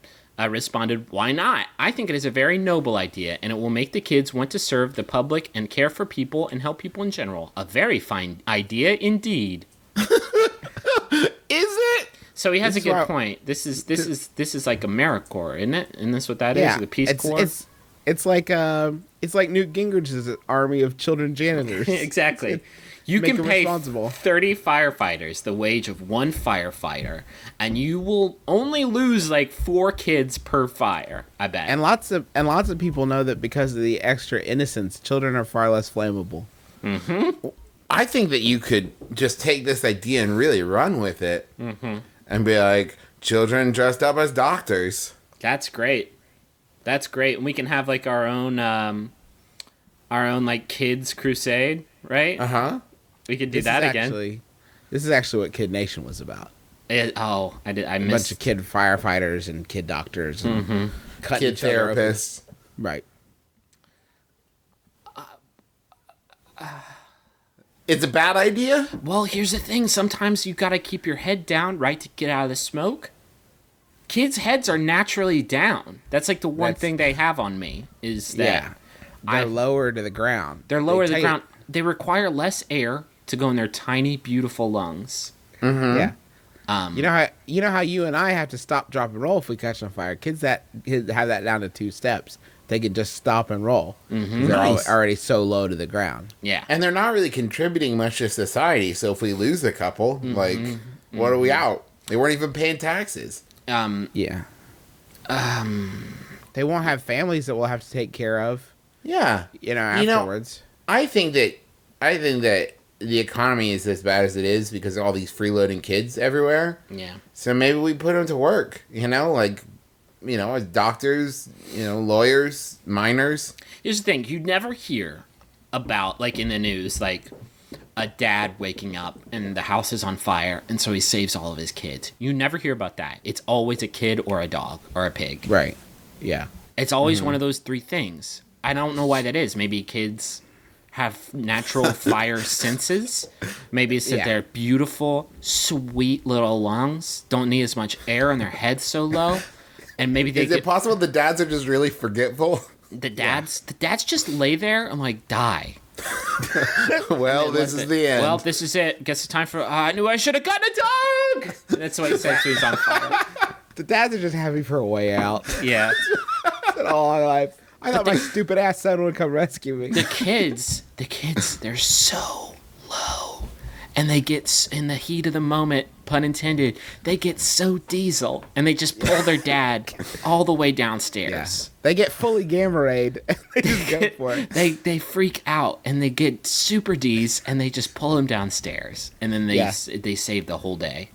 responded, why not? I think it is a very noble idea, and it will make the kids want to serve the public and care for people and help people in general. A very fine idea indeed. It Is it? So he has a This is good why- point. This is like AmeriCorps, isn't it? Isn't this what that is? Yeah, The Peace Corps. it's like Newt Gingrich's army of children janitors. Exactly. You Make can them pay responsible. 30 firefighters the wage of one firefighter, and you will only lose like 4 kids per fire. I bet. And lots of people know that because of the extra innocence, children are far less flammable. I think that you could just take this idea and really run with it, and be like, children dressed up as doctors. That's great. That's great. And we can have like our own like kids crusade, right? We could do that again. This is actually what Kid Nation was about. I A bunch missed. of kid firefighters and kid doctors and cutting Kid each other open. therapists. Right. It's a bad idea? Well, here's the thing. Sometimes you got to keep your head down, right, to get out of the smoke. Kids' heads are naturally down. That's like the one That's- thing they have on me is that Yeah. They're lower to the ground. they're lower to They the tell ground. They require less air to go in their tiny, beautiful lungs. Yeah. You know how you and I have to stop, drop, and roll if we catch on fire. Kids have that down to 2 steps. They can just stop and roll. They're Nice. already so low to the ground. Yeah. And they're not really contributing much to society, so if we lose a couple, like, what are we out? They weren't even paying taxes. Yeah. They won't have families that we'll have to take care of. Yeah. Afterwards. I think that the economy is as bad as it is because of all these freeloading kids everywhere. Yeah. So maybe we put them to work, as doctors, lawyers, miners. Here's the thing. You never hear about, like, in the news, like, a dad waking up and the house is on fire, and so he saves all of his kids. You never hear about that. It's always a kid or a dog or a pig. Right. Yeah. It's always one of those 3 things. I don't know why that is. Maybe kids have natural fire senses. Maybe it's that Yeah. their beautiful, sweet little lungs don't need as much air and their head's so low. And maybe they Is it possible the dads are just really forgetful? the dads just lay there and like die. Well, this is the end. Well, this is it. Guess it's time for. I knew I should have gotten a dog. That's what he said to his on fire. The dads are just happy for a way out. Yeah. That's all my life. I thought my stupid ass son would come rescue me. The kids, they're so low, and they get in the heat of the moment. Pun intended. They get so diesel, and they just pull their dad all the way downstairs. They get fully gamma rayed and they just go for it. They freak out and they get super D's and they just pull him downstairs and then they save the whole day.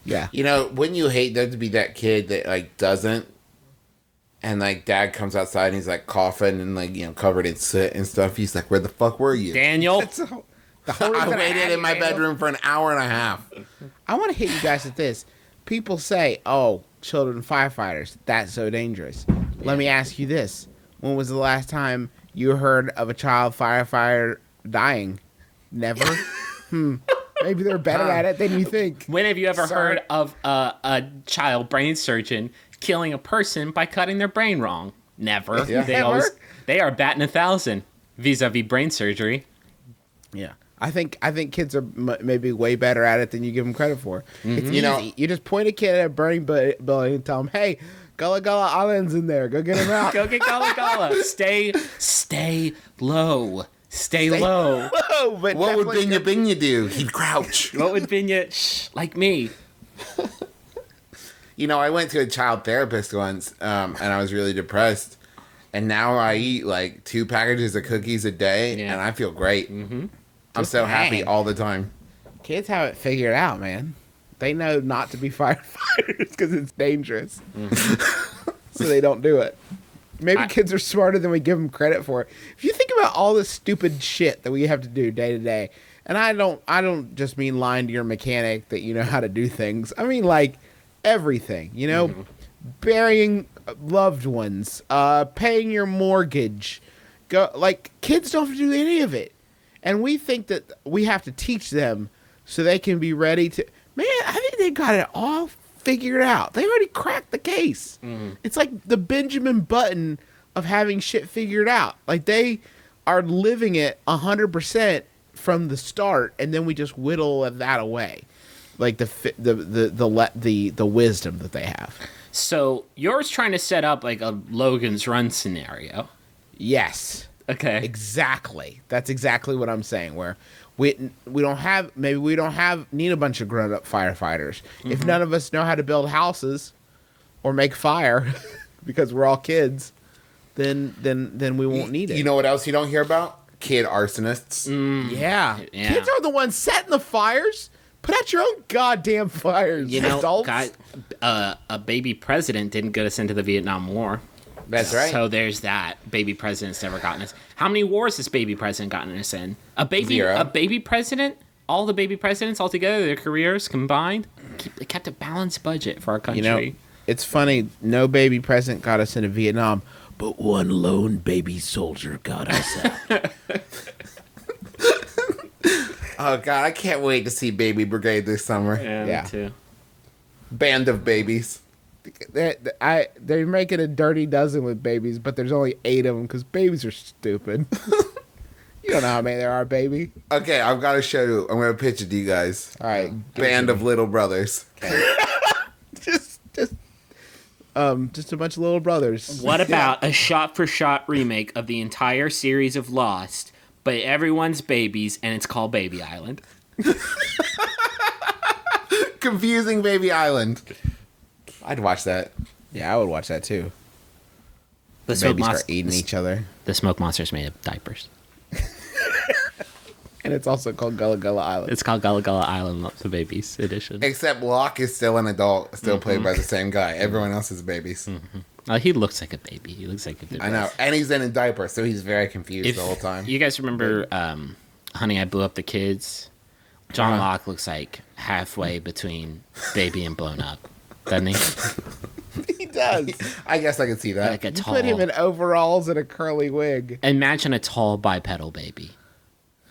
Yeah. Wouldn't you hate there to be that kid that like doesn't, and like dad comes outside and he's like coughing and like covered in soot and stuff. He's like, "Where the fuck were you?" Daniel, The whole I reason waited had in you, my Daniel. bedroom for an hour and a half. I want to hit you guys with this. People say, "Oh, children firefighters, that's so dangerous." Let me ask you this: when was the last time you heard of a child firefighter dying? Never. Maybe they're better at it than you think. when have you ever Sir. heard of a child brain surgeon killing a person by cutting their brain wrong? Never. Yeah. Never? They are batting 1,000 vis-a-vis brain surgery. Yeah, I think kids are maybe way better at it than you give them credit for. It's easy. You just point a kid at a burning building and tell them, "Hey, Gullah Gullah Island's in there. Go get him out." Go get Gullah Gullah. Stay low. Stay low. Whoa, but What would definitely Binya Binya do? He'd crouch. What would Binya? Shh, like me. I went to a child therapist once, and I was really depressed. And now I eat like 2 packages of cookies a day, Yeah. and I feel great. I'm so happy dang. all the time. Kids have it figured out, man. They know not to be firefighters because it's dangerous. So they don't do it. Maybe kids are smarter than we give them credit for. If you think about all the stupid shit that we have to do day to day, and I don't just mean lying to your mechanic that you know how to do things. I mean like everything, burying loved ones, paying your mortgage. Kids don't have to do any of it. And we think that we have to teach them so they can be ready to. Man, I think they got it all figured out. They already cracked the case. It's like the Benjamin Button of having shit figured out. Like they are living it 100% from the start, and then we just whittle that away. like the wisdom that they have. So you're trying to set up like a Logan's Run scenario. Yes. Okay. Exactly. That's exactly what I'm saying. Where we don't need a bunch of grown up firefighters. If none of us know how to build houses or make fire because we're all kids, then we won't need it. You know what else you don't hear about? Kid arsonists. Yeah. Yeah. Kids are the ones setting the fires. Put out your own goddamn fires, You know, adults. a baby president didn't get us into the Vietnam War. That's right. So there's that. Baby president's never gotten us. How many wars has baby president gotten us in? A baby president? All the baby presidents all together, their careers combined, they kept a balanced budget for our country. You know, it's funny. No baby president got us into Vietnam, but one lone baby soldier got us out. Oh God, I can't wait to see Baby Brigade this summer. Yeah. Me too. Band of babies. They're making a dirty dozen with babies, but there's only 8 of them because babies are stupid. You don't know how many there are, baby. Okay, I've got to show you. I'm going to pitch it to you guys. All right, Band of little brothers. just a bunch of little brothers. What about a shot-for-shot remake of the entire series of Lost, but everyone's babies, and it's called Baby Island? Confusing Baby Island. I'd watch that. Yeah, I would watch that too. The smoke, Babies start eating each other, the smoke monster's made of diapers. and it's also called Gullah Gullah Island. It's called Gullah Gullah Island, Lots of Babies edition. Except Locke is still an adult, still played by the same guy. Everyone else is babies. He looks like a baby. He looks like a baby. I know. And he's in a diaper, so he's very confused the whole time. You guys remember Honey, I Blew Up the Kids? John Locke looks like halfway between baby and blown up, doesn't he? He does. I guess I can see that. Like a You tall. put him in overalls and a curly wig. Imagine a tall bipedal baby.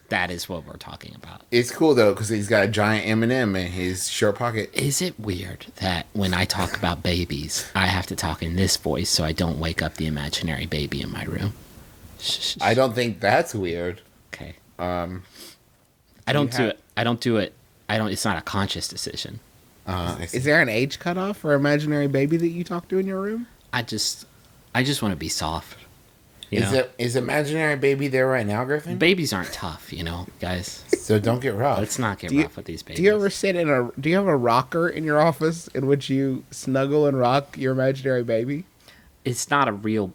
That is what we're talking about. It's cool, though, because he's got a giant M&M in his short pocket. Is it weird that when I talk about babies, I have to talk in this voice so I don't wake up the imaginary baby in my room? Shh. I don't think that's weird. Okay. I I don't do it. It's not a conscious decision. I see. Is there an age cutoff for imaginary baby that you talk to in your room? I just want to be soft. You know? Is imaginary baby there right now, Griffin? Babies aren't tough, guys. So don't get rough. Let's not get Do you- rough with these babies. Do you ever sit in do you have a rocker in your office in which you snuggle and rock your imaginary baby? It's not a real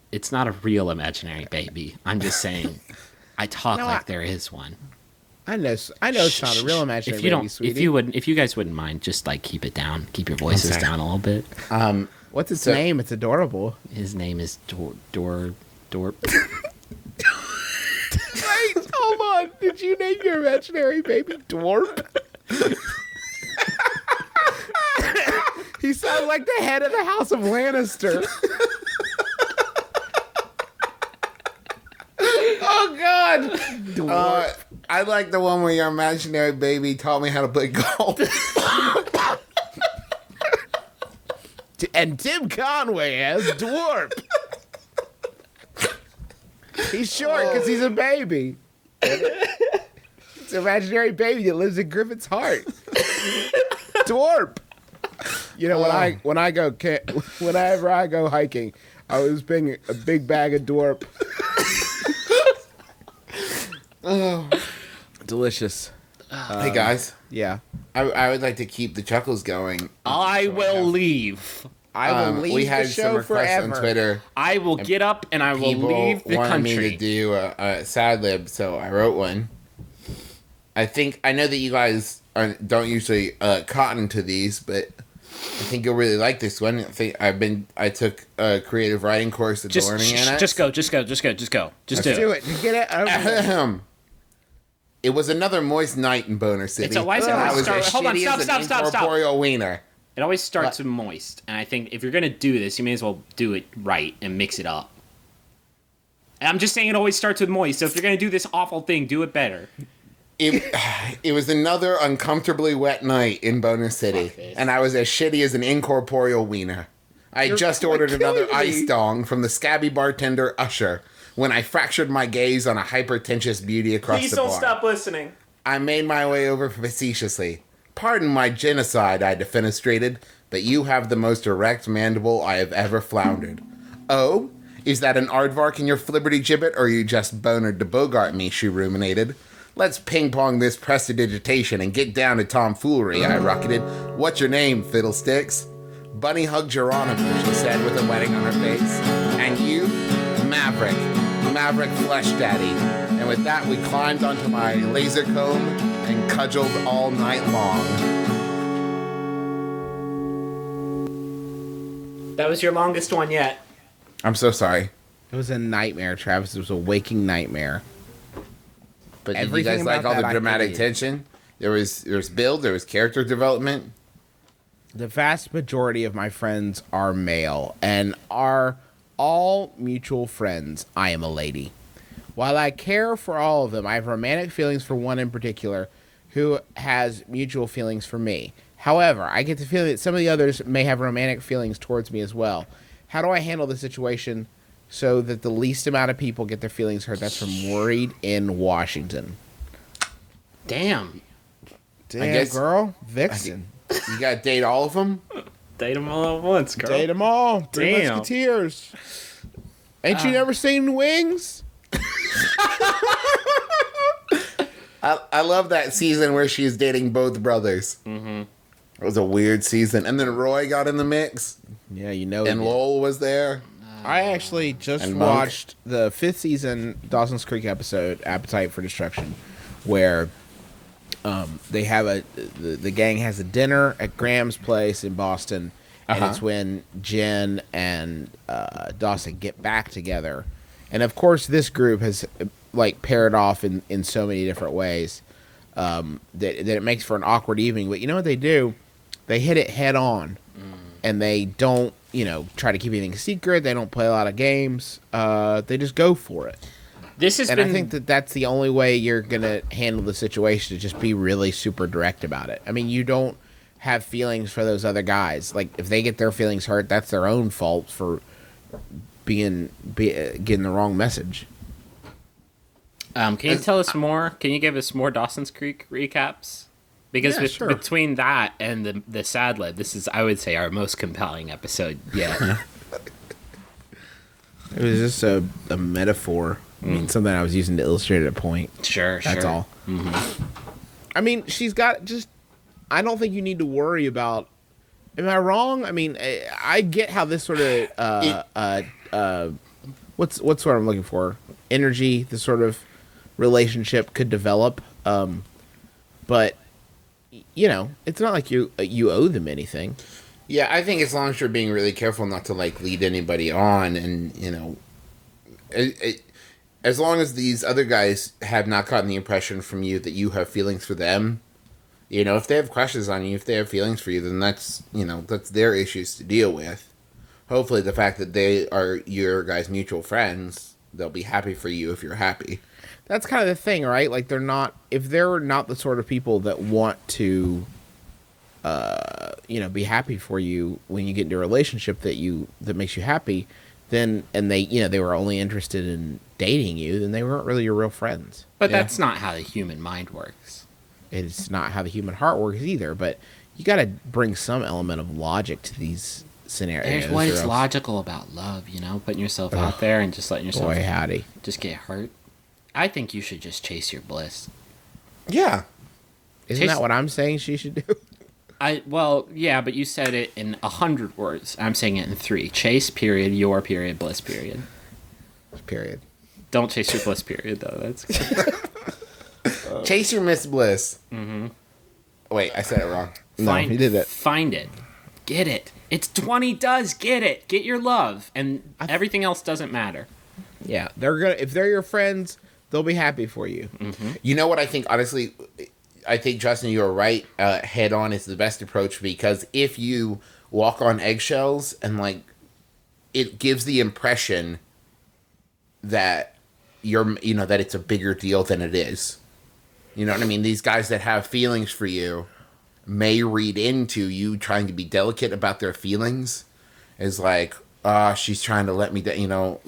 imaginary baby. I'm just saying, I talk No, like there is one. I know it's not a real imaginary If you baby, don't, sweetie. if you guys wouldn't mind, just like keep it down, keep your voices sorry. down a little bit. What's its So- name? It's adorable. His name is Dworp. Wait, hold on. Did you name your imaginary baby Dworp? He sounds like the head of the House of Lannister. Oh God, Dworp. I like the one where your imaginary baby taught me how to play golf. And Tim Conway as Dworp. He's short because he's a baby. It's an imaginary baby that lives in Griffin's heart. Dworp. You know, whenever I go hiking, I always bring a big bag of Dworp. Delicious. Hey, guys. Yeah. I would like to keep the chuckles going. I will leave. I will leave we had the some show requests forever. on Twitter. I will get up and I will People leave the wanted me to country. do a sad lib, so I wrote one. I know that you guys don't usually cotton to these, but I think you'll really like this one. I took a creative writing course at the Learning Annex. Just go. Just do Do it. You get it? Ahem. It was another moist night in Boner City. Why is it I always was start- as hold on, shitty as stop, an stop. incorporeal wiener. It always starts with moist, and I think if you're gonna do this, you may as well do it right and mix it up. And I'm just saying it always starts with moist, so if you're gonna do this awful thing, do it better. It was another uncomfortably wet night in Boner City, and I was as shitty as an incorporeal wiener. I just ordered another killing me. ice dong from the scabby bartender Usher when I fractured my gaze on a hypertentious beauty across the bar. listening. I made my way over facetiously. Pardon my genocide, I defenestrated, but you have the most erect mandible I have ever floundered. Oh? Is that an aardvark in your flibberty gibbet, or are you just bonered to Bogart me, she ruminated. Let's ping-pong this prestidigitation and get down to tomfoolery, I rocketed. What's your name, fiddlesticks? Bunny Hug Geronimo, she said with a wedding on her face. And you? Maverick. Maverick Flesh Daddy. And with that, we climbed onto my laser comb and cudgeled all night long. That was your longest one yet. I'm so sorry. It was a nightmare, Travis. It was a waking nightmare. But did you Everything guys like about all the that I dramatic hated. tension? There was build, there was character development. The vast majority of my friends are male and are all mutual friends. I am a lady. While I care for all of them, I have romantic feelings for one in particular who has mutual feelings for me. However, I get the feeling that some of the others may have romantic feelings towards me as well. How do I handle the situation so that the least amount of people get their feelings hurt? That's from Worried in Washington. Damn. Damn, guess- girl. Vixen. You gotta date all of them? Date them all at once, girl. Date them all. Three Damn. Musketeers. Ain't you never seen Wings? I love that season where she's dating both brothers. Mm-hmm. It was a weird season. And then Roy got in the mix, Yeah, you know. and he did. Lowell was there. I actually just And Monk. watched the 5th season Dawson's Creek episode, Appetite for Destruction, where they have the gang has a dinner at Graham's place in Boston, and it's when Jen and Dawson get back together. And of course, this group has like paired off in so many different ways that it makes for an awkward evening. But you know what they do? They hit it head on, and they don't try to keep anything secret. They don't play a lot of games. They just go for it. This has And been. I think that's the only way you're gonna handle the situation, to just be really super direct about it. I mean, you don't have feelings for those other guys. Like, if they get their feelings hurt, that's their own fault for getting the wrong message. Can you tell us more? Can you give us more Dawson's Creek recaps? Because Yeah, sure. between that and the Sad Lib, this is, I would say, our most compelling episode yet. It was just a metaphor. I mean, something I was using to illustrate a point. Sure. That's all. I mean, she's got just. I don't think you need to worry about. Am I wrong? I mean, I get how this sort of what's what I'm looking for? Energy, this sort of relationship could develop. But it's not like you owe them anything. Yeah, I think as long as you're being really careful not to like lead anybody on, and as long as these other guys have not gotten the impression from you that you have feelings for them, if they have crushes on you, if they have feelings for you, then that's their issues to deal with. Hopefully, the fact that they are your guys' mutual friends, they'll be happy for you if you're happy. That's kind of the thing, right? Like, if they're not the sort of people that want to be happy for you when you get into a relationship that makes you happy, then, and they were only interested in dating you, then they weren't really your real friends. But that's not how the human mind works. It's not how the human heart works either, but you got to bring some element of logic to these scenarios. There's what or is else- logical about love, putting yourself out there and just letting yourself Boy, howdy. just get hurt. I think you should just chase your bliss. Yeah. Isn't Chase- that what I'm saying she should do? Yeah, but you said it in 100 words. I'm saying it in 3. Chase, period, your period, bliss, period. Period. Don't chase your bliss, period, though. That's Chase your Miss Bliss. Mm-hmm. Wait, I said it wrong. No, he did it. Find it. Get it. It's 20 does. Get it. Get your love. And everything else doesn't matter. Yeah, if they're your friends, they'll be happy for you. You know what I think, honestly? I think, Justin, you're right. Head on is the best approach, because if you walk on eggshells and, it gives the impression that that it's a bigger deal than it is. You know what I mean? These guys that have feelings for you may read into you trying to be delicate about their feelings as she's trying to let me down,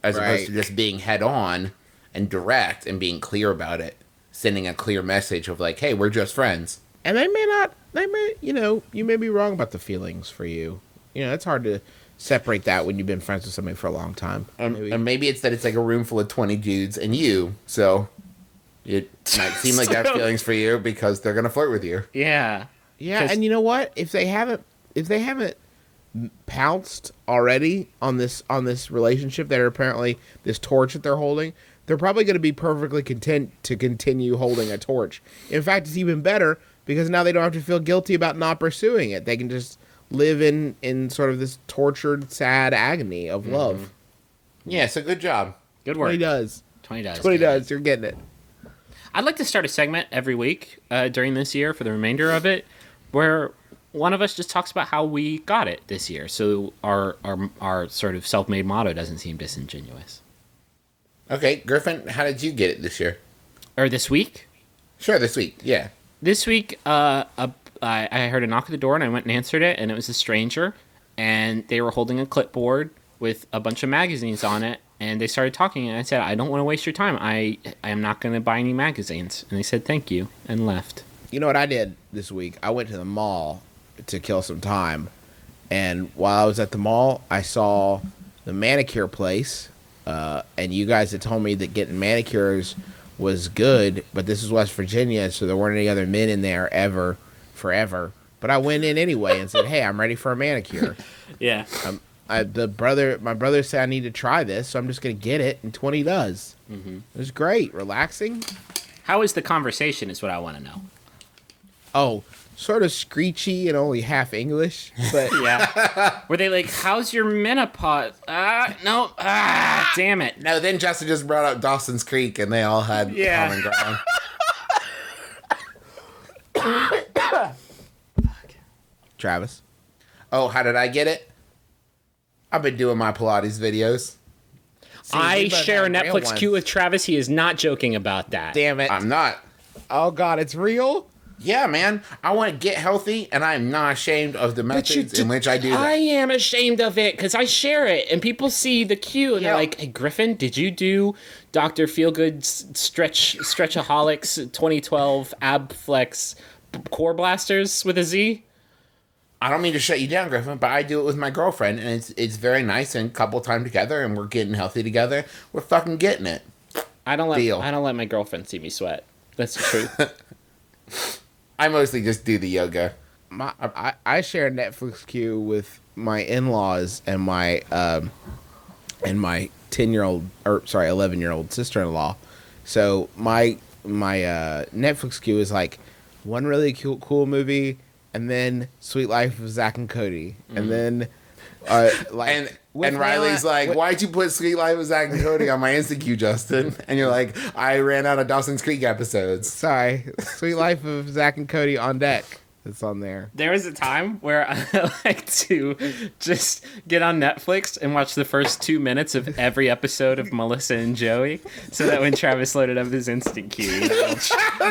as opposed to just being head on and direct and being clear about it, sending a clear message of hey, we're just friends. And they may not. They may, you may be wrong about the feelings for you. It's hard to separate that when you've been friends with somebody for a long time. And maybe it's that it's like a room full of 20 dudes and you, so it might seem like they have feelings for you because they're gonna flirt with you. Yeah. Yeah, and you know what? If they haven't pounced already on this relationship, that are apparently this torch that they're holding, they're probably going to be perfectly content to continue holding a torch. In fact, it's even better because now they don't have to feel guilty about not pursuing it. They can just live in sort of this tortured, sad agony of love. Yeah, so good job. Good work. 20 does. 20 does. 20 good. does. You're getting it. I'd like to start a segment every week during this year for the remainder of it where one of us just talks about how we got it this year. So our sort of self-made motto doesn't seem disingenuous. Okay, Griffin, how did you get it this year? Or this week? Sure, this week, yeah. This week, I heard a knock at the door and I went and answered it, and it was a stranger, and they were holding a clipboard with a bunch of magazines on it, and they started talking, and I said, I don't want to waste your time. I am not going to buy any magazines. And they said, thank you, and left. You know what I did this week? I went to the mall to kill some time, and while I was at the mall, I saw the manicure place, and you guys had told me that getting manicures was good, but this is West Virginia, so there weren't any other men in there forever. But I went in anyway and said, hey, I'm ready for a manicure. Yeah. My brother said I need to try this, so I'm just going to get it, and 20 does. Mm-hmm. It was great. Relaxing. How was the conversation is what I want to know. Oh, sort of screechy and only half English, but Yeah. Were they like, how's your menopause? No. Damn it. No, then Justin just brought up Dawson's Creek, and they all had common ground. Travis. Oh, how did I get it? I've been doing my Pilates videos. I we both share a had real Netflix ones. queue with Travis. He is not joking about that. Damn it. I'm not. Oh, God, it's real? Yeah, man. I want to get healthy, and I'm not ashamed of the methods in which I do that. I am ashamed of it because I share it, and people see the queue, and they're Yeah. like, "Hey, Griffin, did you do Dr. Feelgood's Stretchaholics 2012 Ab Flex Core Blasters with a Z?" I don't mean to shut you down, Griffin, but I do it with my girlfriend, and it's very nice, and couple time together, and we're getting healthy together. We're fucking getting it. I don't Deal. let my girlfriend see me sweat. That's the truth. I mostly just do the yoga. I share a Netflix queue with my in-laws and my 11-year-old sister-in-law. So my Netflix queue is like one really cool movie, and then Sweet Life of Zack and Cody, and then like And Riley's like, why'd you put Sweet Life of Zack and Cody on my Insta queue, Justin? And you're like, I ran out of Dawson's Creek episodes. sorry, Sweet Life of Zack and Cody on deck. It's on there. There was a time where I like to just get on Netflix and watch the first 2 minutes of every episode of Melissa and Joey, so that when Travis loaded up his instant queue,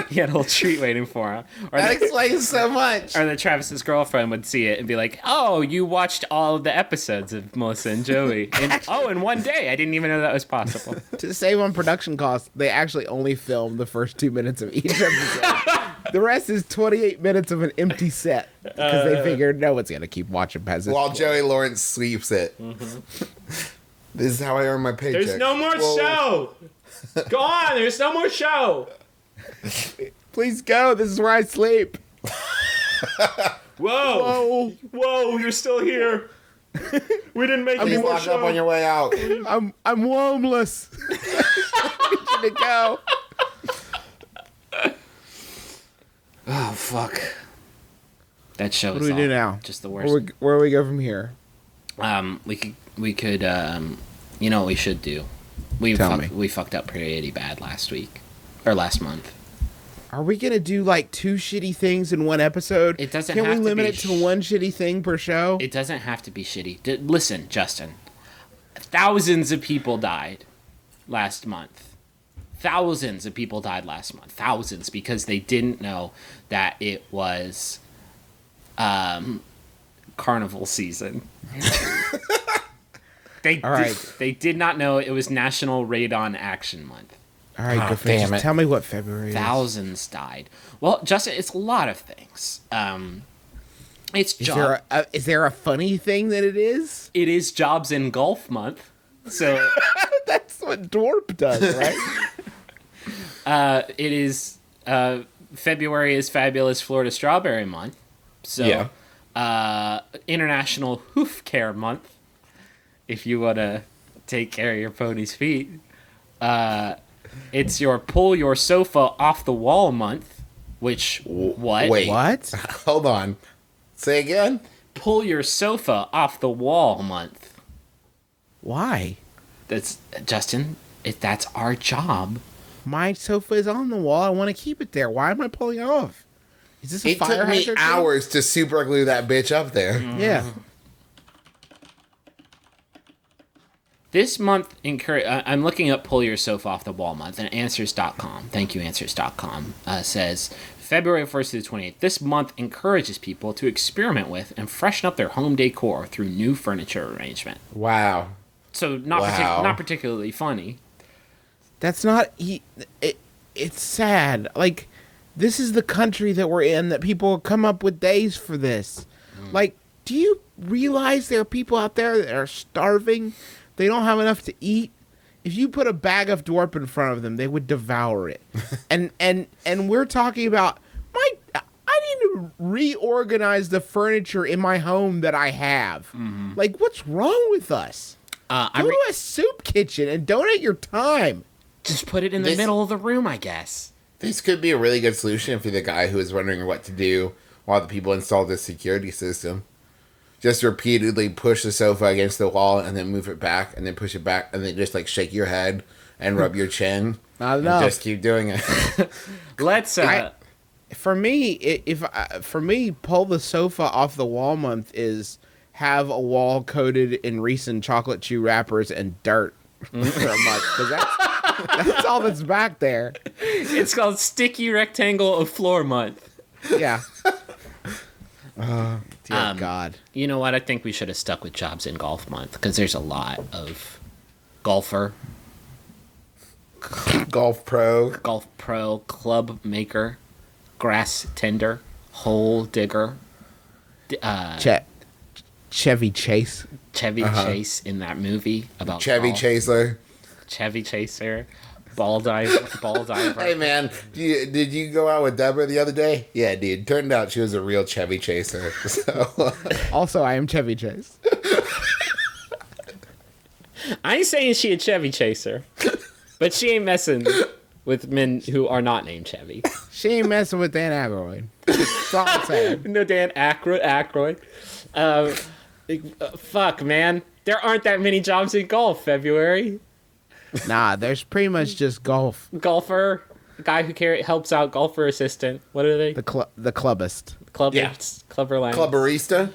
he had a little treat waiting for him. Or That explains so much. or that Travis's girlfriend would see it and be like, "Oh, you watched all of the episodes of Melissa and Joey in one day. I didn't even know that was possible." To save on production costs, they actually only filmed the first 2 minutes of each episode. The rest is 28 minutes of an empty set because they figured no one's gonna keep watching past this. While Joey Lawrence sweeps it. This is how I earn my paycheck. There's no more Whoa. show. Go on. There's no more show. Please go. This is where I sleep. Whoa. Whoa, you're still here. We didn't make Please any more lock up on show. your way out. I'm homeless. I need you to go. Oh, fuck. That show What is do we do all now? just the worst. Where do we go from here? We could you know what we should do? We Tell me. fucked up pretty bad last week. Or last month. Are we gonna do like 2 shitty things in one episode? It doesn't Can have we to limit be it to one shitty thing per show? It doesn't have to be shitty. Listen, Justin. Thousands of people died last month. Thousands of people died last month. Thousands, because they didn't know that it was carnival season. All right. They did not know it was National Radon Action Month. All right, Oh, good for damn you. it. Tell me what February is. Thousands died. Well, Justin, it's a lot of things. It's Is there a funny thing that it is? It is Jobs in Golf Month. So That's what Dworp does, right? it is February is Fabulous Florida Strawberry Month. So Yeah. International Hoof Care Month. If you want to take care of your pony's feet. It's your Pull Your Sofa Off the Wall Month. Which, what? Wait. What? Hold on. Say again? Pull Your Sofa Off the Wall Month. Why? That's, Justin, that's our job. My sofa is on the wall. I want to keep it there. Why am I pulling it off? Is this a It fire took me hazard thing? hours to super glue that bitch up there. Yeah. This month, I'm looking up Pull Your Sofa Off the Wall Month, and Answers.com, thank you, Answers.com, says February 1st to the 28th. This month encourages people to experiment with and freshen up their home decor through new furniture arrangement. Wow. So not Wow. not particularly funny. That's not. It's sad. Like, this is the country that we're in that people come up with days for this. Like, do you realize there are people out there that are starving? They don't have enough to eat. If you put a bag of Dworp in front of them, they would devour it. and we're talking about I need to reorganize the furniture in my home that I have. Like, what's wrong with us? Go to a soup kitchen and donate your time. Just put it in the This- middle of the room, I guess. This could be a really good solution if you're the guy who is wondering what to do while the people install this security system. Just repeatedly push the sofa against the wall and then move it back and then push it back and then just like shake your head and rub your chin. Not And enough. just keep doing it. Let's For me, for me, pull the sofa off the wall month is have a wall coated in Reese's chocolate chew wrappers and dirt for a month. 'Cause that's all that's back there. it's called Sticky Rectangle of Floor Month. Yeah. Dear God. You know what? I think we should have stuck with Jobs in Golf Month because there's a lot of golfer, Golf pro. golf pro, club maker, grass tender, hole digger, Chevy Chase. Chevy Chase in that movie about Chevy golf. Chaser. Chevy Chaser, ball diver. Hey man, did you go out with Deborah the other day? Yeah, dude. Turned out she was a real Chevy Chaser. So Also, I am Chevy Chase. I ain't saying she a Chevy Chaser, but she ain't messing with men who are not named Chevy. She ain't messing with Dan Aykroyd. That's all I'm saying. No Dan Aykroyd. Fuck, man. There aren't that many jobs in golf, February. Nah, there's pretty much just golf. Golfer, guy who helps out, golfer assistant. What are they? The clubbist. Yeah. Clubberland. Clubbarista.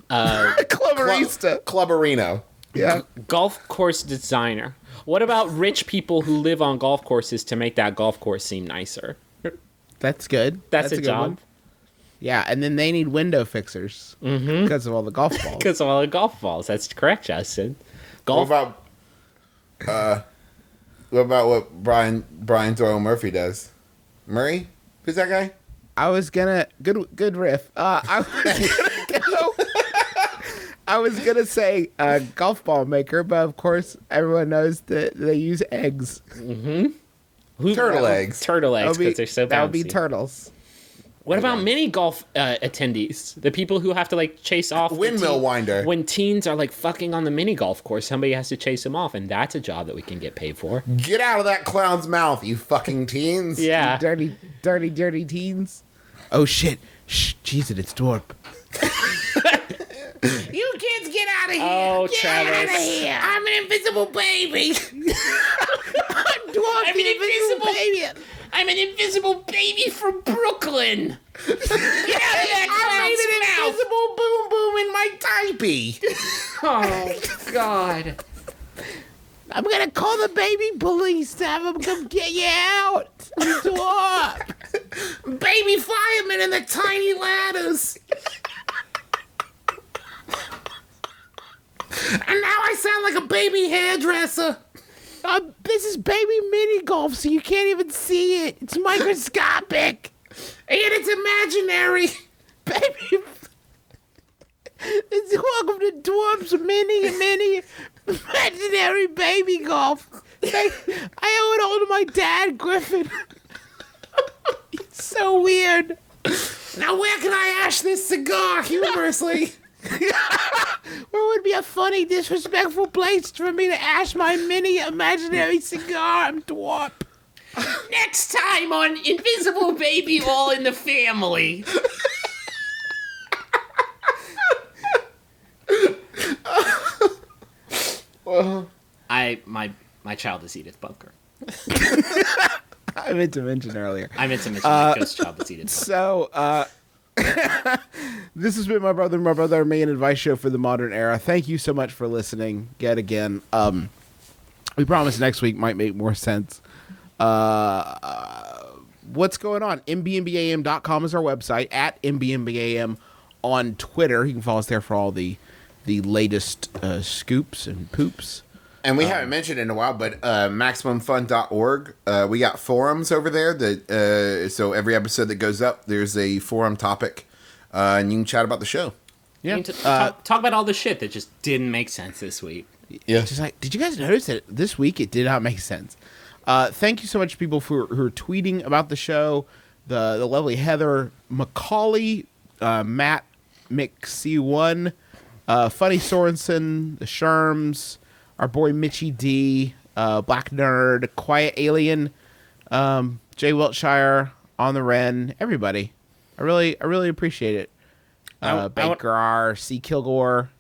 Clubberista. Clubberino. Yeah. Golf course designer. What about rich people who live on golf courses to make that golf course seem nicer? That's good. That's a good job. one. Yeah, and then they need window fixers because of all the golf balls. Because of all the golf balls. That's correct, Justin. What Golf. about what Brian Doyle Murphy does? Murray? Who's that guy? I was gonna good riff. I was gonna say golf ball maker, but of course everyone knows that they use eggs. Turtle eggs. Turtle eggs because they're so bouncy. That would be turtles. What about mini golf attendees? The people who have to like chase off the Windmill winder. When teens are like fucking on the mini golf course, somebody has to chase them off, and that's a job that we can get paid for. Get out of that clown's mouth, you fucking teens. Yeah. Dirty teens. Oh shit! Shh, Jesus, it's Dworp. You kids get out of here! Oh, Get Travis. out of here! I'm an invisible baby! Dworp, I'm an invisible baby! I'm an invisible baby from Brooklyn! Get out of that I made an clown's mouth! invisible boom boom in my tighty. Oh God. I'm gonna call the baby police to have them come get you out. Dworp. Baby firemen and the tiny ladders! And now I sound like a baby hairdresser! This is baby mini golf, so you can't even see it. It's microscopic. And it's imaginary. Baby. Welcome to Dworp's mini imaginary baby golf. I owe it all to my dad, Griffin. It's so weird. Now where can I ash this cigar humorously? Where would be a funny, disrespectful place for me to ash my mini imaginary cigar? I'm Dworp. Next time on Invisible Baby All in the Family. My child is Edith Bunker. I meant to mention earlier. I meant to mention my ghost child is Edith Bunker. So, this has been My Brother, Me, and Advice Show for the Modern Era. Thank you so much for listening yet again. We promise next week might make more sense. What's going on? MBMBaM.com is our website, at MBMBaM on Twitter. You can follow us there for all the latest scoops and poops. And we haven't mentioned it in a while, but MaximumFun.org, we got forums over there. That so every episode that goes up, there's a forum topic, and you can chat about the show. Yeah. Talk about all the shit that just didn't make sense this week. Yeah. Just like, did you guys notice that this week it did not make sense? Thank you so much, people, who are tweeting about the show. The lovely Heather McCauley, Matt McC1, Funny Sorensen, the Sherms, our boy Mitchie D, Black Nerd, Quiet Alien, Jay Wiltshire, On the Wren, everybody. I really appreciate it. Baker R, C. Kilgore.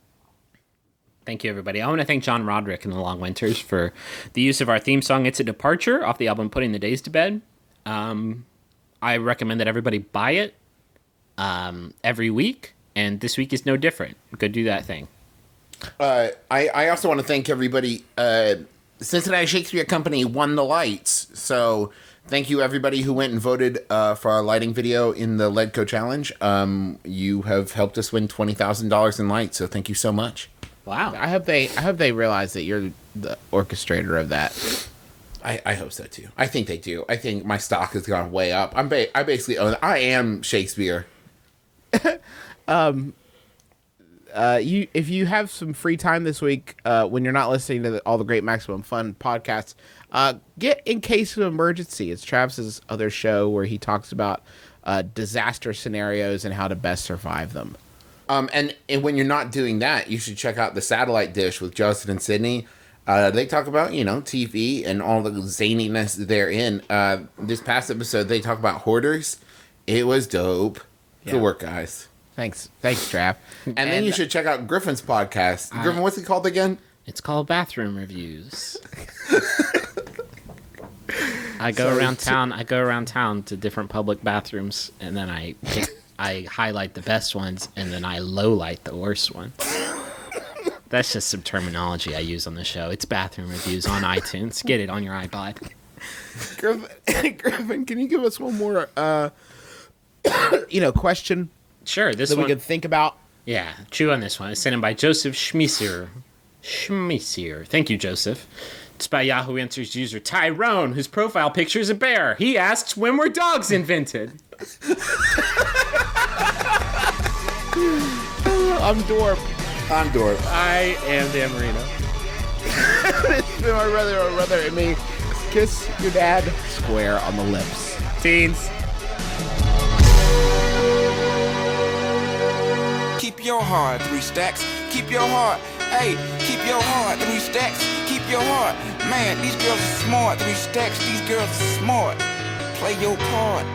Thank you, everybody. I want to thank John Roderick and the Long Winters for the use of our theme song, It's a Departure, off the album Putting the Days to Bed. I recommend that everybody buy it every week, and this week is no different. Go do that thing. I also want to thank everybody. Cincinnati Shakespeare Company won the lights, so thank you everybody who went and voted for our lighting video in the Ledco Challenge. You have helped us win $20,000 in lights, so thank you so much. Wow. I hope they realize that you're the orchestrator of that. I hope so too. I think they do. I think my stock has gone way up. I basically own. I am Shakespeare. If you have some free time this week, when you're not listening to all the great Maximum Fun podcasts, get In Case of Emergency. It's Travis's other show where he talks about disaster scenarios and how to best survive them. And when you're not doing that, you should check out The Satellite Dish with Justin and Sydney. They talk about, TV and all the zaniness therein. This past episode, they talk about hoarders. It was dope. Yeah. Good work, guys. Thanks, Trav. And then you should check out Griffin's podcast. Griffin, what's it called again? It's called Bathroom Reviews. I go around town to different public bathrooms, and then I highlight the best ones, and then I lowlight the worst one. That's just some terminology I use on the show. It's Bathroom Reviews on iTunes. Get it on your iPod. Griffin, can you give us one more, question? Sure, this that one we can think about. Yeah, chew on this one. It's sent in by Joseph Schmiesier. Thank you, Joseph. It's by Yahoo Answers user Tyrone, whose profile picture is a bear. He asks, when were dogs invented? I'm Dworp. I'm Dworp. I am Dan Marino. It's been my brother, and me. Kiss your dad square on the lips. Teens. Keep your heart, 3 stacks. Keep your heart. Hey, keep your heart, 3 stacks. Keep your heart. Man, these girls are smart. 3 stacks, these girls are smart. Play your part.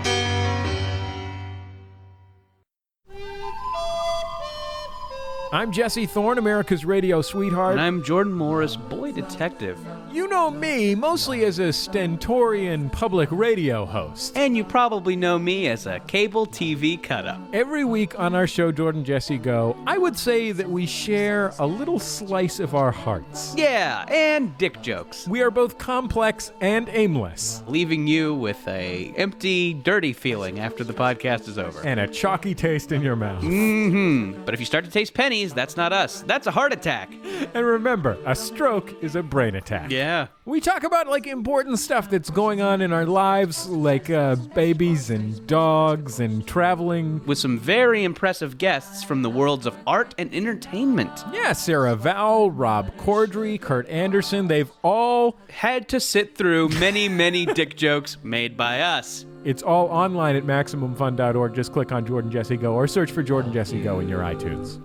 I'm Jesse Thorne, America's radio sweetheart. And I'm Jordan Morris, boy detective. You know me mostly as a stentorian public radio host. And you probably know me as a cable TV cut-up. Every week on our show, Jordan Jesse Go, I would say that we share a little slice of our hearts. Yeah, and dick jokes. We are both complex and aimless. Leaving you with a empty, dirty feeling after the podcast is over. And a chalky taste in your mouth. Mm-hmm. But if you start to taste pennies, sneeze, that's not us. That's a heart attack. And remember, a stroke is a brain attack. Yeah. We talk about important stuff that's going on in our lives, like babies and dogs and traveling. With some very impressive guests from the worlds of art and entertainment. Yeah, Sarah Vowell, Rob Corddry, Kurt Anderson, they've all had to sit through many, many dick jokes made by us. It's all online at MaximumFun.org. Just click on Jordan Jesse Go or search for Jordan Jesse Go in your iTunes.